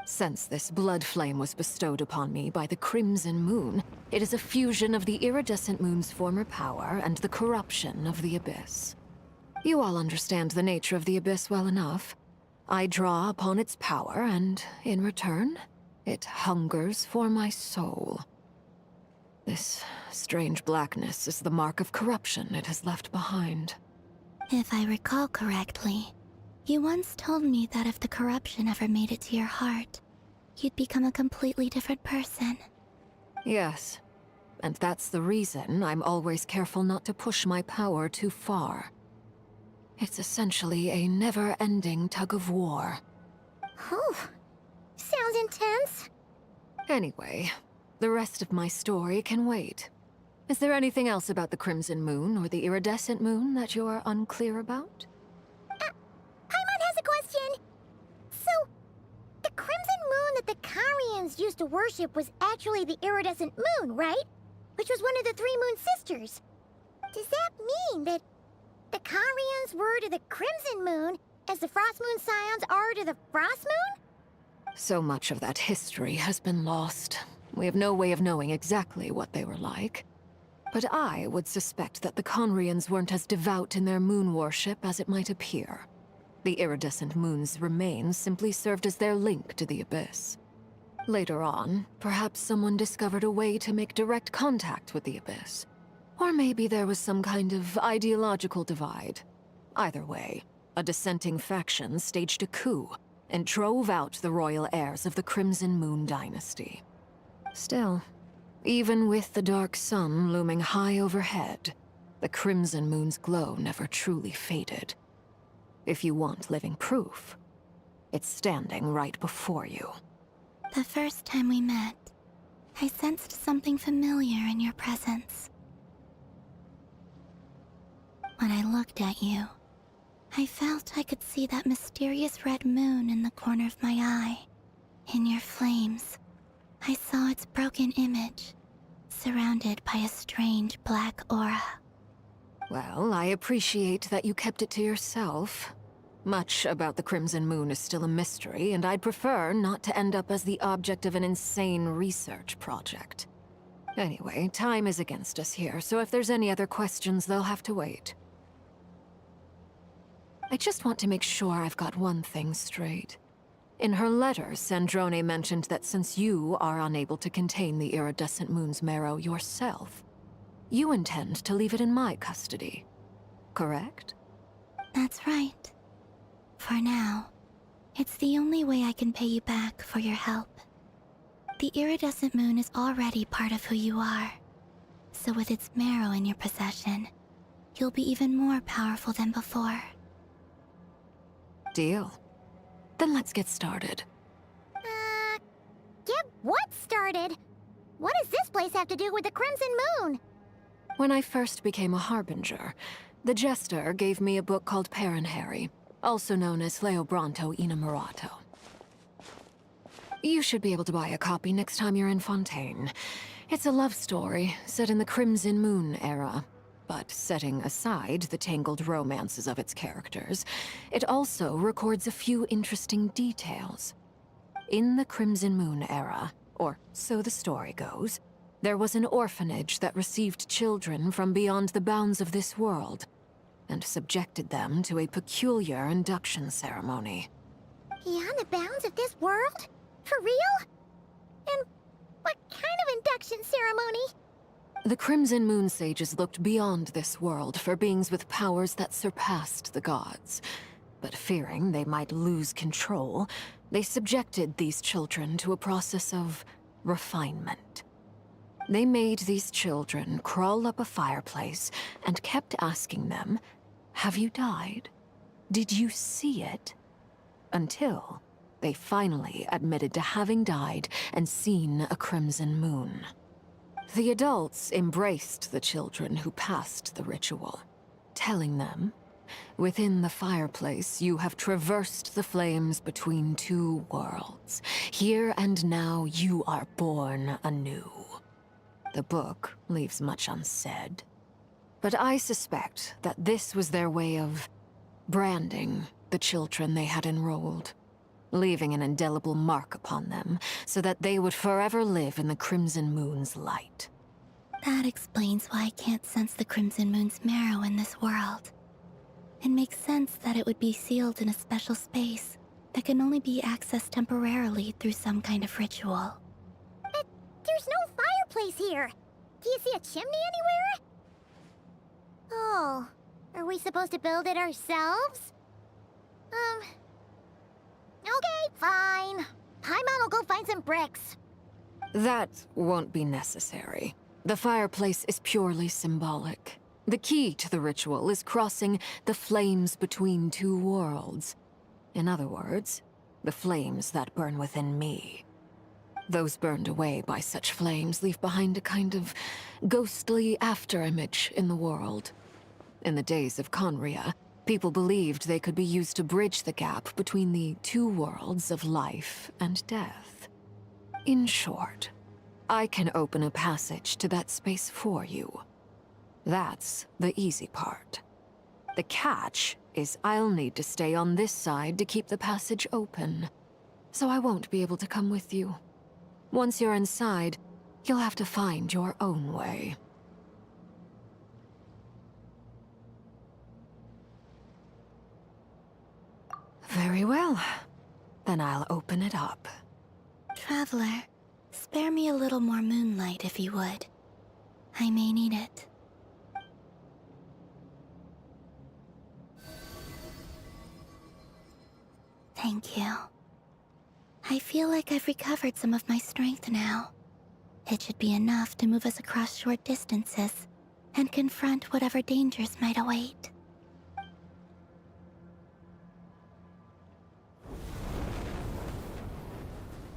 Since this blood flame was bestowed upon me by the Crimson Moon, it is a fusion of the iridescent moon's former power and the corruption of the Abyss. You all understand the nature of the Abyss well enough. I draw upon its power, and in return, it hungers for my soul. This strange blackness is the mark of corruption it has left behind. If I recall correctly, you once told me that if the corruption ever made it to your heart, you'd become a completely different person. Yes, and that's the reason I'm always careful not to push my power too far. It's essentially a never-ending tug-of-war. Oh, sounds intense. Anyway, the rest of my story can wait. Is there anything else about the Crimson Moon or the Iridescent Moon that you're unclear about? Paimon has a question. So, the crimson moon that the Karians used to worship was actually the iridescent moon, right? Which was one of the three moon sisters. Does that mean that the Karians were to the crimson moon as the frost moon scions are to the frost moon? So much of that history has been lost. We have no way of knowing exactly what they were like. But I would suspect that the Conrians weren't as devout in their moon worship as it might appear. The iridescent moon's remains simply served as their link to the Abyss. Later on, perhaps someone discovered a way to make direct contact with the Abyss. Or maybe there was some kind of ideological divide. Either way, a dissenting faction staged a coup and drove out the royal heirs of the Crimson Moon dynasty. Still, even with the dark sun looming high overhead, the Crimson Moon's glow never truly faded. If you want living proof, it's standing right before you. The first time we met, I sensed something familiar in your presence. When I looked at you, I felt I could see that mysterious red moon in the corner of my eye. In your flames, I saw its broken image, surrounded by a strange black aura. Well, I appreciate that you kept it to yourself. Much about the Crimson Moon is still a mystery, and I'd prefer not to end up as the object of an insane research project. Anyway, time is against us here, so if there's any other questions, they'll have to wait. I just want to make sure I've got one thing straight. In her letter, Sandrone mentioned that since you are unable to contain the iridescent moon's marrow yourself, you intend to leave it in my custody. Correct? That's right. For now, it's the only way I can pay you back for your help. The iridescent moon is already part of who you are. So with its marrow in your possession, you'll be even more powerful than before. Deal. Then let's get started. Get what started? What does this place have to do with the Crimson Moon? When I first became a Harbinger, the Jester gave me a book called Harry, also known as Leobranto Inamorato. You should be able to buy a copy next time you're in Fontaine. It's a love story set in the Crimson Moon era. But setting aside the tangled romances of its characters, it also records a few interesting details. In the Crimson Moon era, or so the story goes, there was an orphanage that received children from beyond the bounds of this world, and subjected them to a peculiar induction ceremony. Beyond the bounds of this world? For real? And what kind of induction ceremony? The Crimson Moon Sages looked beyond this world for beings with powers that surpassed the gods. But fearing they might lose control, they subjected these children to a process of refinement. They made these children crawl up a fireplace and kept asking them, "Have you died? Did you see it?" Until they finally admitted to having died and seen a crimson moon. The adults embraced the children who passed the ritual, telling them, "Within the fireplace, you have traversed the flames between two worlds. Here and now, you are born anew." The book leaves much unsaid, but I suspect that this was their way of branding the children they had enrolled, leaving an indelible mark upon them so that they would forever live in the Crimson Moon's light. That explains why I can't sense the Crimson Moon's marrow in this world. It makes sense that it would be sealed in a special space that can only be accessed temporarily through some kind of ritual. But there's no fireplace here. Do you see a chimney anywhere? Oh, are we supposed to build it ourselves? Okay, fine. Paimon will go find some bricks. That won't be necessary. The fireplace is purely symbolic. The key to the ritual is crossing the flames between two worlds. In other words, the flames that burn within me. Those burned away by such flames leave behind a kind of ghostly afterimage in the world. In the days of Conria, people believed they could be used to bridge the gap between the two worlds of life and death. In short, I can open a passage to that space for you. That's the easy part. The catch is I'll need to stay on this side to keep the passage open, so I won't be able to come with you. Once you're inside, you'll have to find your own way. Very well. Then I'll open it up. Traveler, spare me a little more moonlight if you would. I may need it. Thank you. I feel like I've recovered some of my strength now. It should be enough to move us across short distances and confront whatever dangers might await.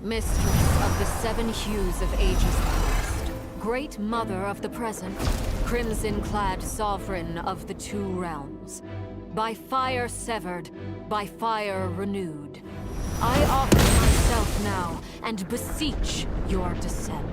Mistress of the seven hues of ages past, Great Mother of the present, crimson-clad sovereign of the two realms. By fire severed, by fire renewed. I offer myself now, and beseech your descent.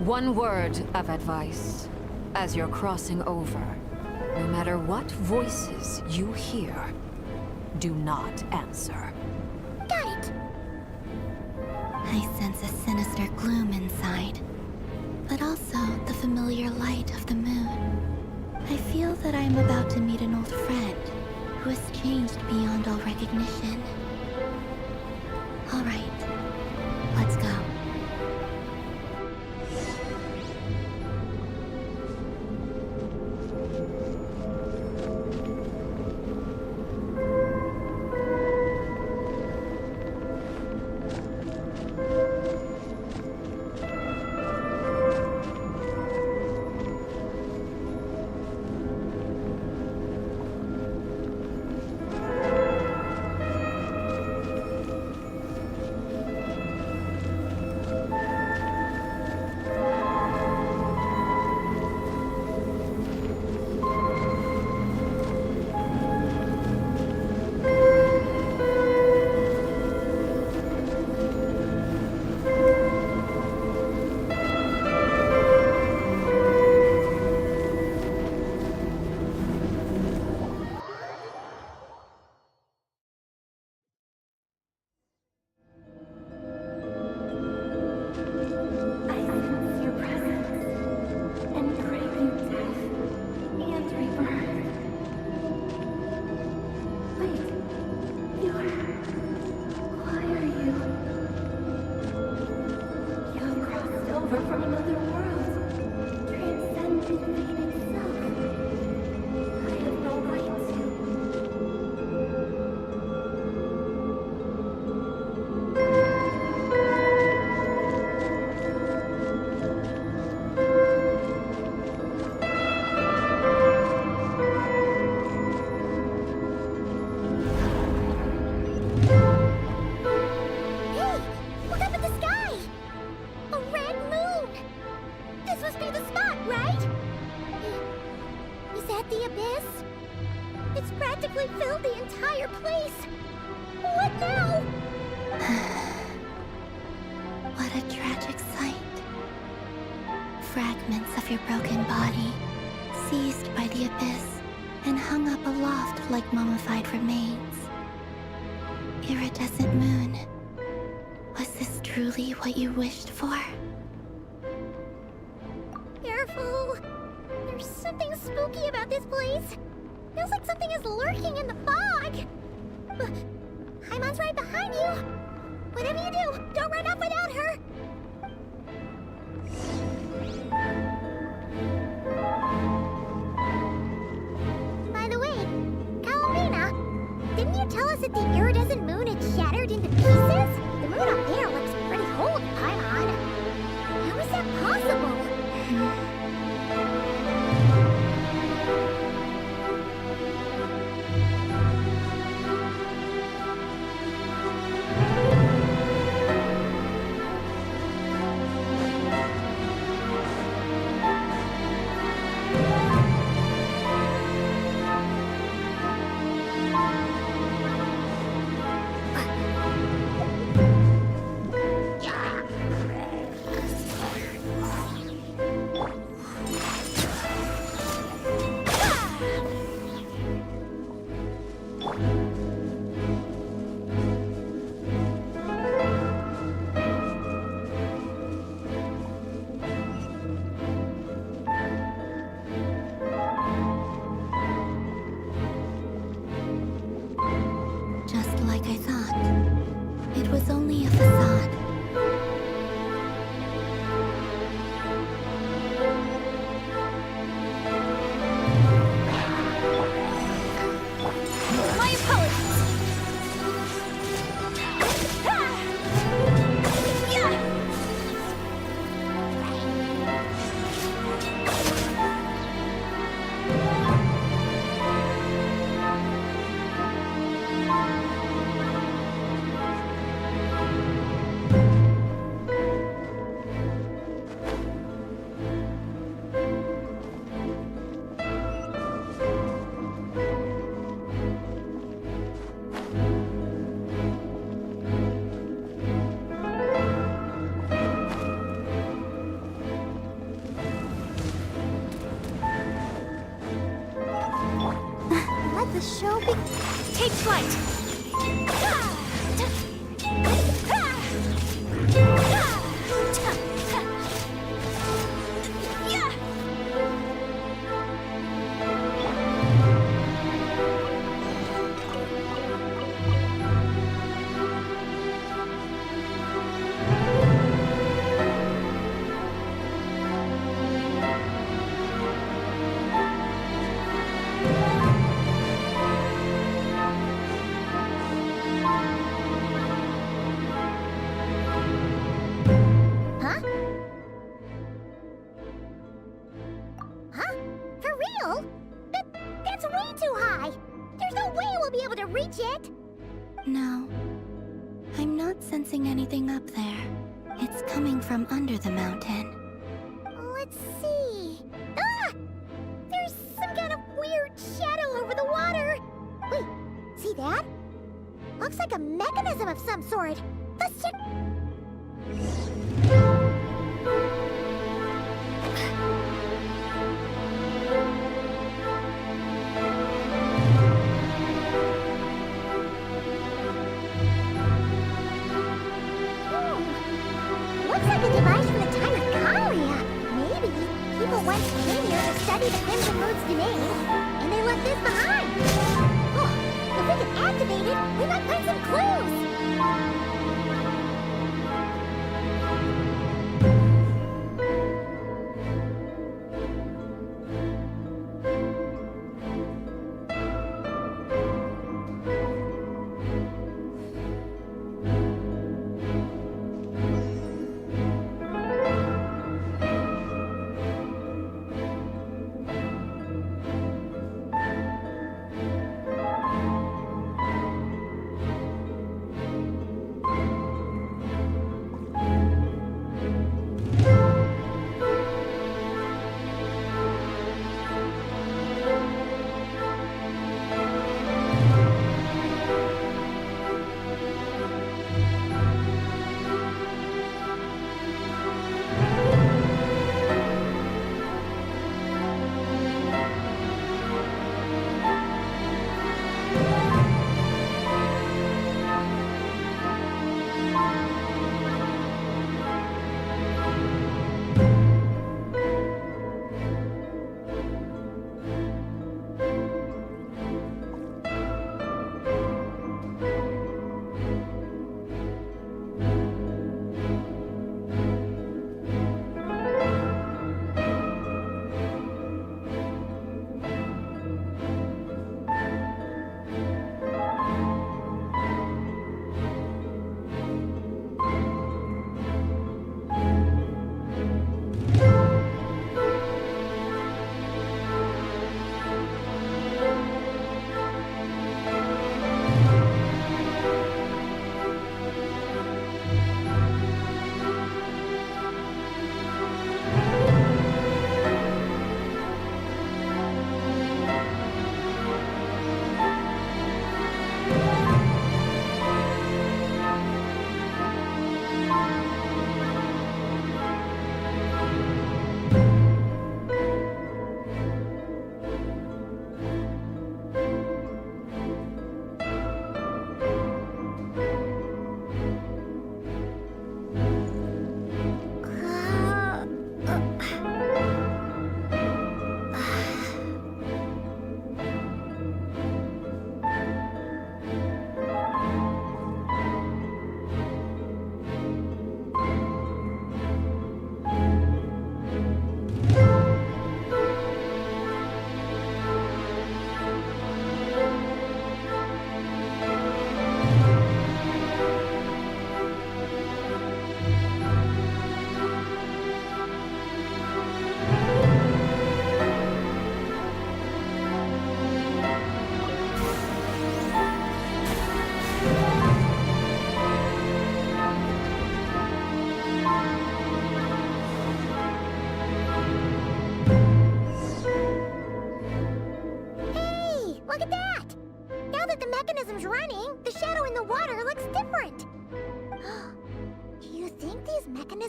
One word of advice. As you're crossing over, no matter what voices you hear, do not answer. Got it! I sense a sinister gloom inside, but also the familiar light of the moon. I feel that I am about to meet an old friend who has changed beyond all recognition. All right, let's go. The abyss? It's practically filled the entire place. What now? What a tragic sight. Fragments of your broken body, seized by the abyss, and hung up aloft like mummified remains. Iridescent moon, was this truly what you wished for? Careful! There's something spooky about this place. Feels like something is lurking in the fog. Paimon's right behind you. Whatever you do, don't run off without her! By the way, Kaorina, didn't you tell us that the iridescent moon had shattered into pieces? The moon up there looks pretty cold, Paimon. How is that possible? Just like I thought. It was only a facade. My apologies. Let the show be. Take flight. Huh? Huh? For real? That's way too high! There's no way we'll be able to reach it! No. I'm not sensing anything up there. It's coming from under the mountain. Let's see... Ah! There's some kind of weird shadow over the water! Wait, see that? Looks like a mechanism of some sort. Let's check... Looks like a device from the time of Kalia. Maybe people once came here to study the Crimson Moon's domain, and they left this behind. Oh, if we can activate it, we might find some clues.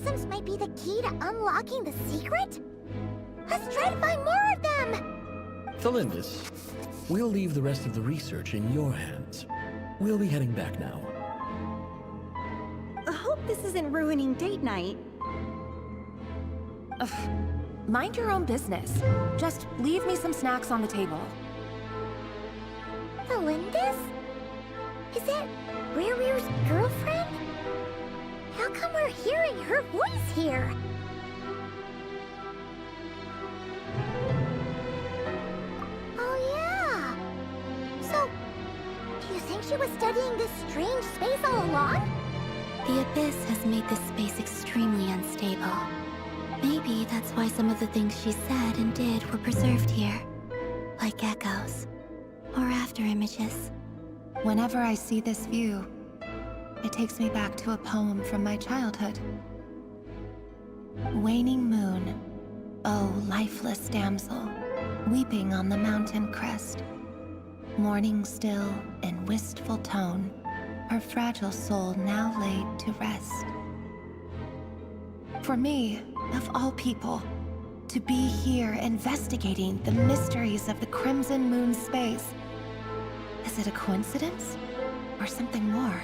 mechanisms might be the key to unlocking the secret? Let's try to find more of them! Thalindis, we'll leave the rest of the research in your hands. We'll be heading back now. I hope this isn't ruining date night. Ugh. Mind your own business. Just leave me some snacks on the table. Thalindis? Is that Rere's girlfriend? How come we're hearing her voice here? Oh yeah! So, do you think she was studying this strange space all along? The Abyss has made this space extremely unstable. Maybe that's why some of the things she said and did were preserved here. Like echoes. Or after images. Whenever I see this view, it takes me back to a poem from my childhood. Waning moon, oh lifeless damsel, weeping on the mountain crest. Mourning still in wistful tone, her fragile soul now laid to rest. For me, of all people, to be here investigating the mysteries of the Crimson Moon space, is it a coincidence or something more?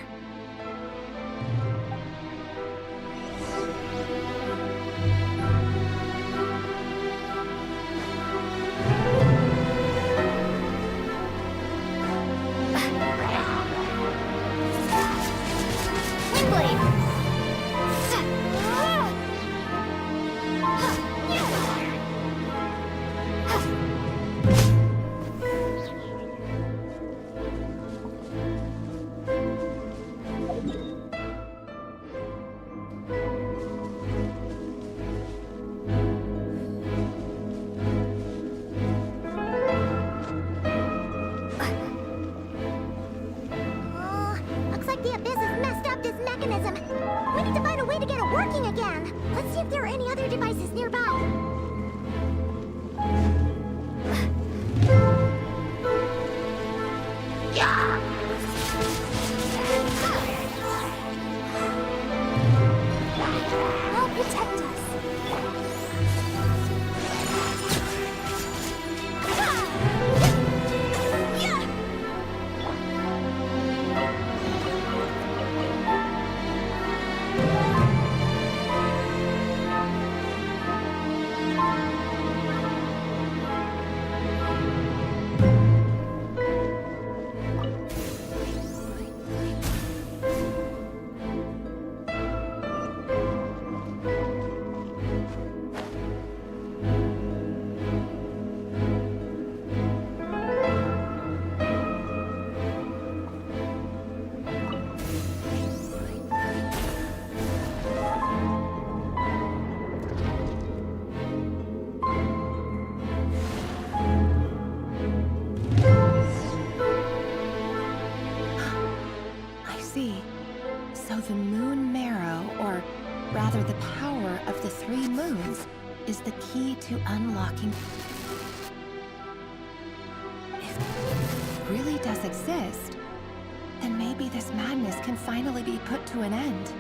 The moon marrow, or rather the power of the 3 moons, is the key to unlocking... If it really does exist, then maybe this madness can finally be put to an end.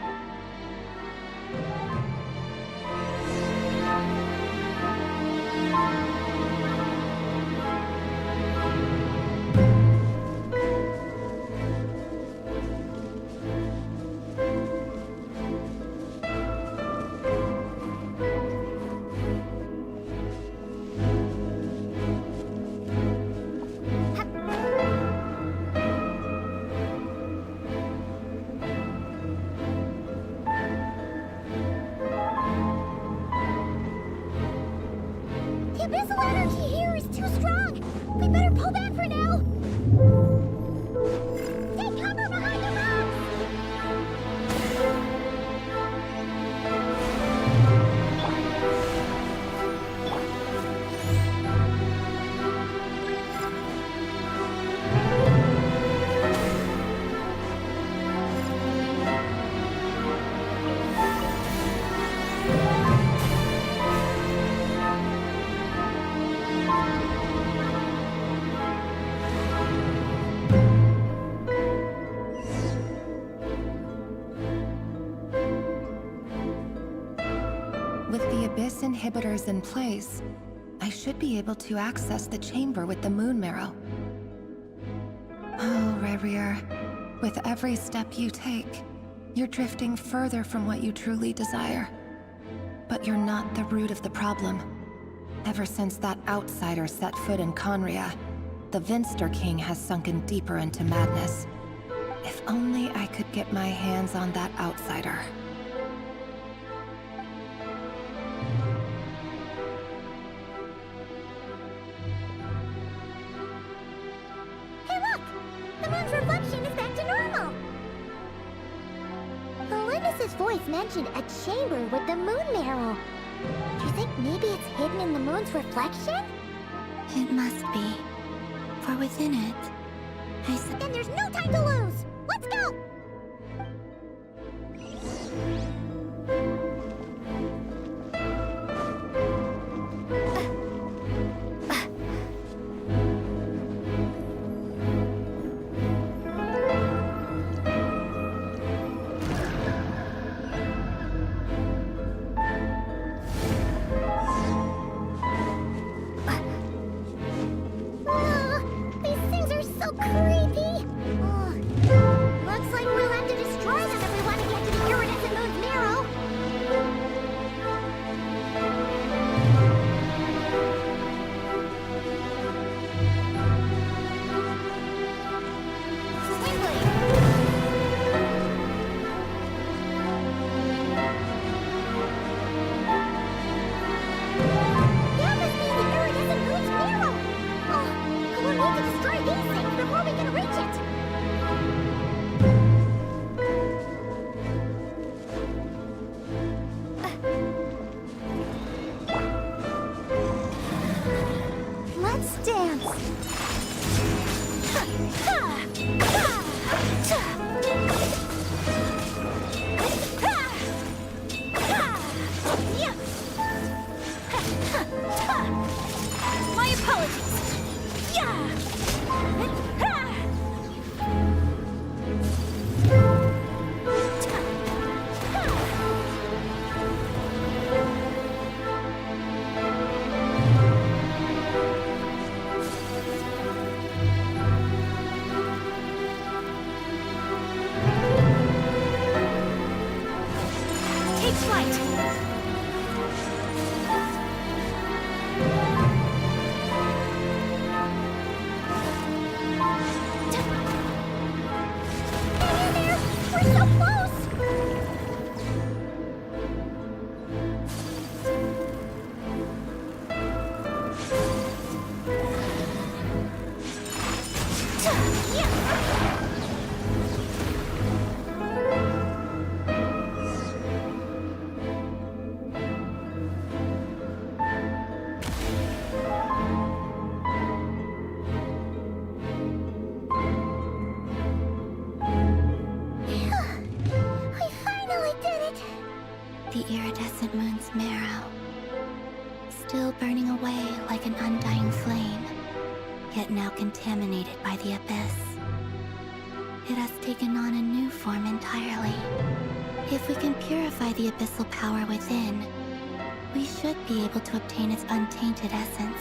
With the Abyss inhibitors in place, I should be able to access the chamber with the moon marrow. Oh, Revier, with every step you take, you're drifting further from what you truly desire. But you're not the root of the problem. Ever since that outsider set foot in Conria, the Vinster King has sunken deeper into madness. If only I could get my hands on that outsider. Hey look! The moon's reflection is back to normal! Olympus's voice mentioned a chamber with the moon marrow. Do you think maybe it's hidden in the moon's reflection? It must be. For within it, Then there's no time to lose! Let's go! These things are so creepy! Looks like we'll have to destroy them if we want to get to the iridescent moon's marrow! That must be the iridescent moon's marrow! Oh, we'll need to destroy these things before we can reach it! Let's dance! My apologies. Yeah. Take flight. We're so close! We finally did it! the iridescent moon's marrow, still burning away like an undying flame, yet now contaminated by the abyss. It has taken on a new form entirely. If we can purify the abyssal power within, we should be able to obtain its untainted essence.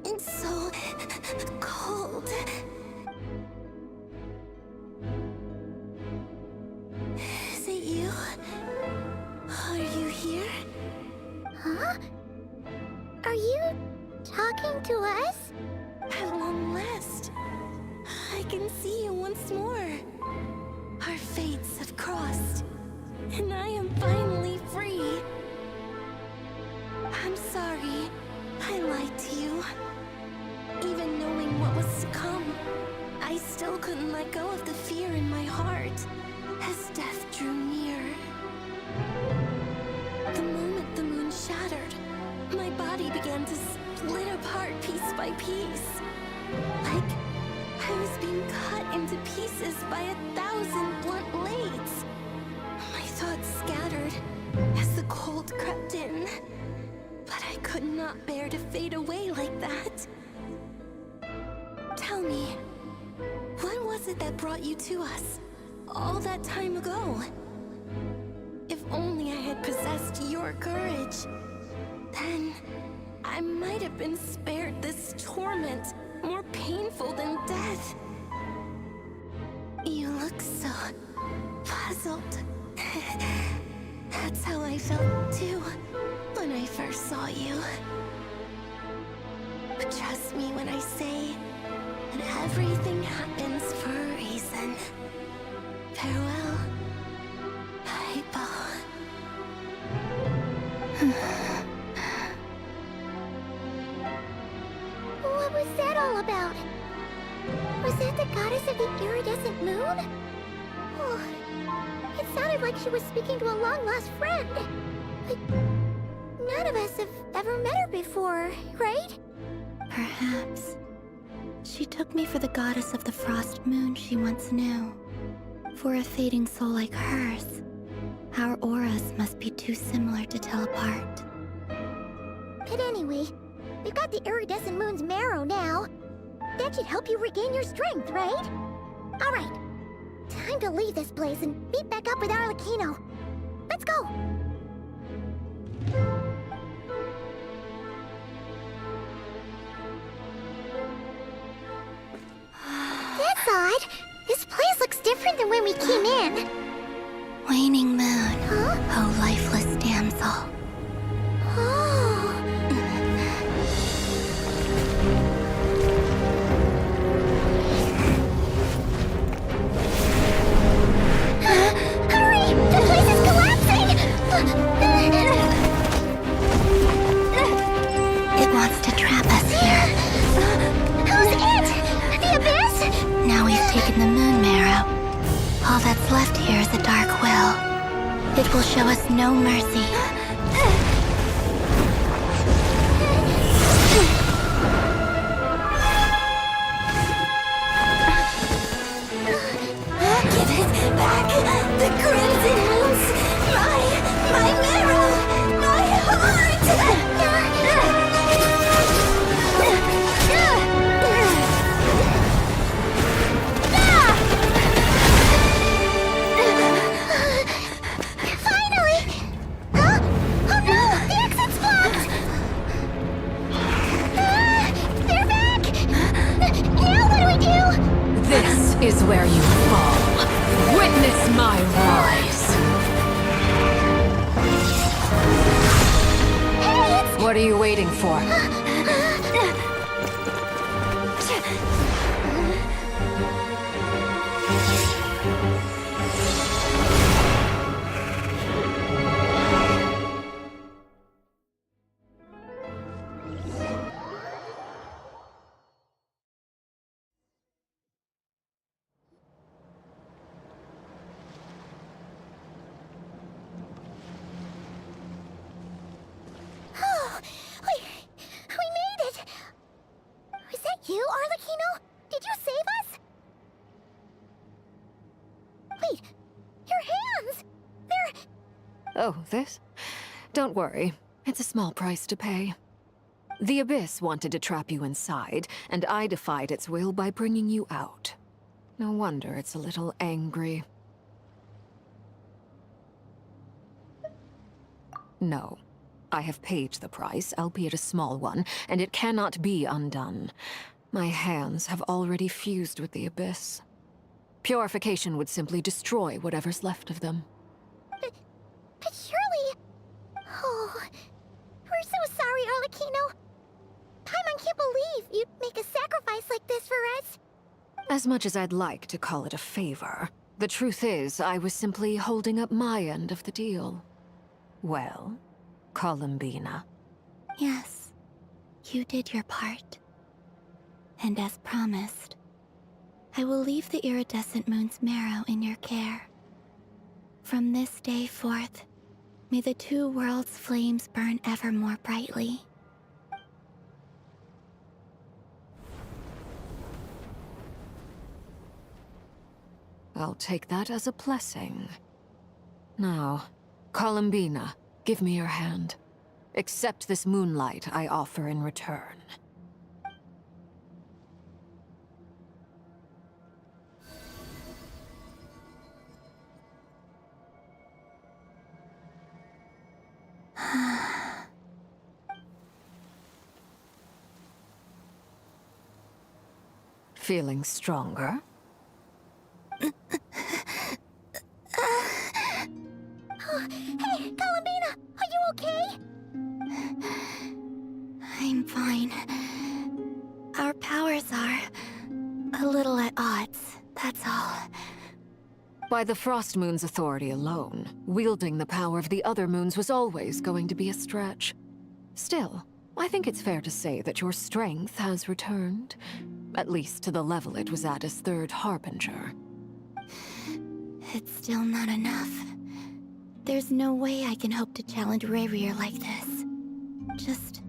It's so cold. Is it you? Are you here? Huh? Are you talking to us? At long last, I can see you once more. Our fates have crossed, and I am finally free. I'm sorry. I lied to you. Even knowing what was to come, I still couldn't let go of the fear in my heart as death drew near. The moment the moon shattered, my body began to split apart piece by piece. Like I was being cut into pieces by 1,000 blunt blades. My thoughts scattered as the cold crept in. could not bear to fade away like that. Tell me, what was it that brought you to us all that time ago? If only I had possessed your courage, then I might have been spared this torment more painful than death. You look so puzzled. That's how I felt too when I first saw you. But trust me when I say that everything happens for a reason. Farewell, Hypo. What was that all about? Was that the goddess of the iridescent moon? Oh, it sounded like she was speaking to a long-lost friend. But none of us have ever met her before, right? Perhaps. She took me for the goddess of the frost moon she once knew. For a fading soul like hers, our auras must be too similar to tell apart. But anyway, we've got the iridescent moon's marrow now. That should help you regain your strength, right? Alright, time to leave this place and meet back up with Arlecchino. Let's go! That's odd. This place looks different than when we came in. Waning moon, Huh? oh lifeless damsel. Oh. Hurry! The place is collapsing! It wants to trap us here. Who's it? The Abyss? Now we've taken the moon marrow. All that's left here is a dark will. It will show us no mercy. Give it back! The crimson moons! My marrow! My heart! Finally! Huh? Oh no! The exit's blocked! They're back! Now what do we do? This is where you fall. Witness my rise. What are you waiting for? Oh, we made it! Was that you, Arlecchino? Did you save us? Wait, your hands! They're... Oh, this? Don't worry. It's a small price to pay. The Abyss wanted to trap you inside, and I defied its will by bringing you out. No wonder it's a little angry. No. I have paid the price, albeit a small one, and it cannot be undone. My hands have already fused with the Abyss. Purification would simply destroy whatever's left of them. But surely... Oh, we're so sorry, Arlecchino. Paimon can't believe you'd make a sacrifice like this for us. As much as I'd like to call it a favor, the truth is I was simply holding up my end of the deal. Well, Columbina. Yes, you did your part. And as promised, I will leave the iridescent moon's marrow in your care. From this day forth, may the two worlds' flames burn ever more brightly. I'll take that as a blessing. Now, Columbina, give me your hand. Accept this moonlight I offer in return. Feeling stronger? Hey, Columbina, are you okay? I'm fine. Our powers are a little at odds, that's all. By the Frost Moon's authority alone, wielding the power of the other moons was always going to be a stretch. Still, I think it's fair to say that your strength has returned. At least to the level it was at as Third Harbinger. It's still not enough. There's no way I can hope to challenge Rayrier like this. Just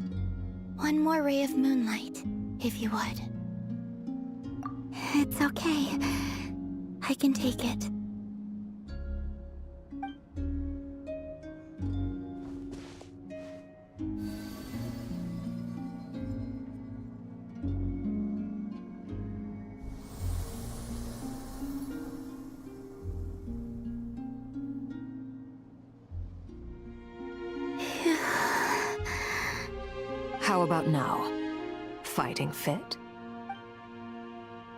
one more ray of moonlight, if you would. It's okay. I can take it. How about now? Fighting fit?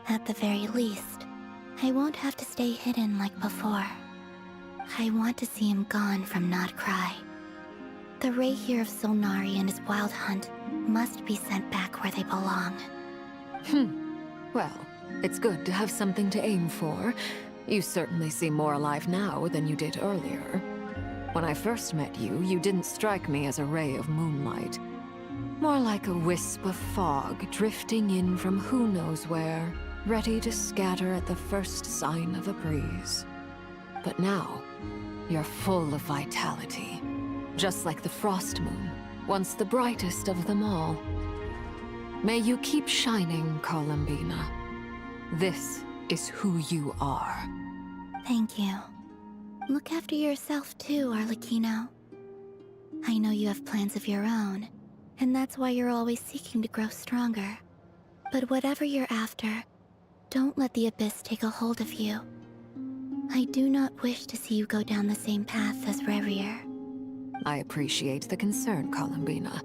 At the very least, I won't have to stay hidden like before. I want to see him gone from Not Cry. The Ray here of Solnari and his wild hunt must be sent back where they belong. Well, it's good to have something to aim for. You certainly seem more alive now than you did earlier. When I first met you, you didn't strike me as a ray of moonlight. More like a wisp of fog drifting in from who knows where, ready to scatter at the first sign of a breeze. But now, you're full of vitality. Just like the Frost Moon, once the brightest of them all. May you keep shining, Columbina. This is who you are. Thank you. Look after yourself too, Arlecchino. I know you have plans of your own, and that's why you're always seeking to grow stronger. But whatever you're after, don't let the Abyss take a hold of you. I do not wish to see you go down the same path as Rayrier. I appreciate the concern, Columbina.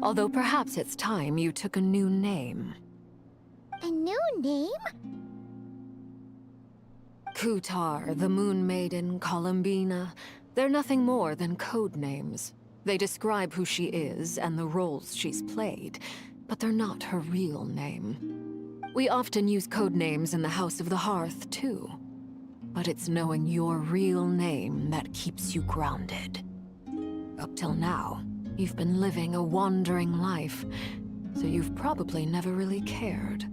Although perhaps it's time you took a new name. A new name? Kutar, the Moon Maiden, Columbina. They're nothing more than code names. They describe who she is and the roles she's played, but they're not her real name. We often use code names in the House of the Hearth, too. But it's knowing your real name that keeps you grounded. Up till now, you've been living a wandering life, so you've probably never really cared.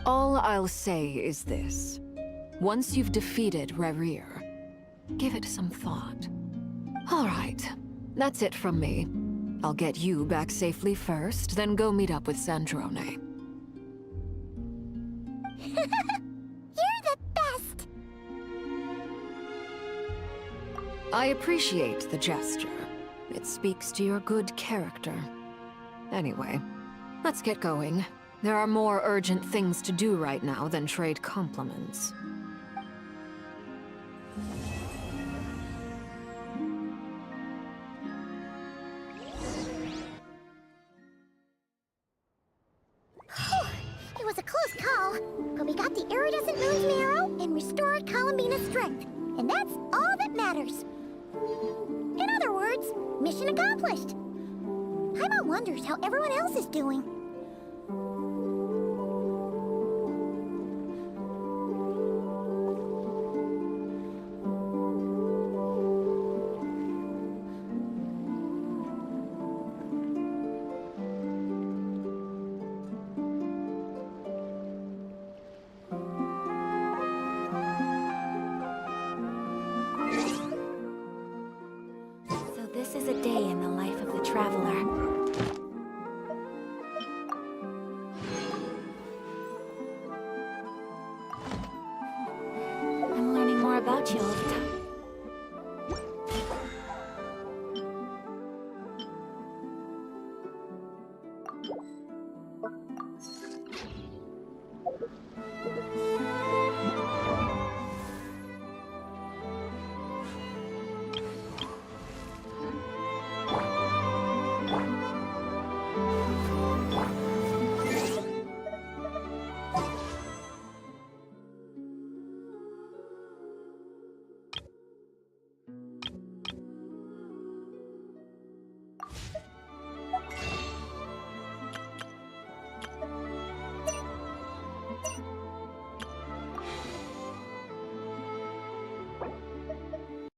All I'll say is this. Once you've defeated Rayrier, give it some thought. All right, that's it from me. I'll get you back safely first, then go meet up with Sandrone. You're the best! I appreciate the gesture. It speaks to your good character. Anyway, let's get going. There are more urgent things to do right now than trade compliments. It was a close call, but we got the iridescent moon's marrow and restored Columbina's strength. And that's all that matters. In other words, mission accomplished. Paimon wonders how everyone else is doing. So this is a day in the life of the Traveler.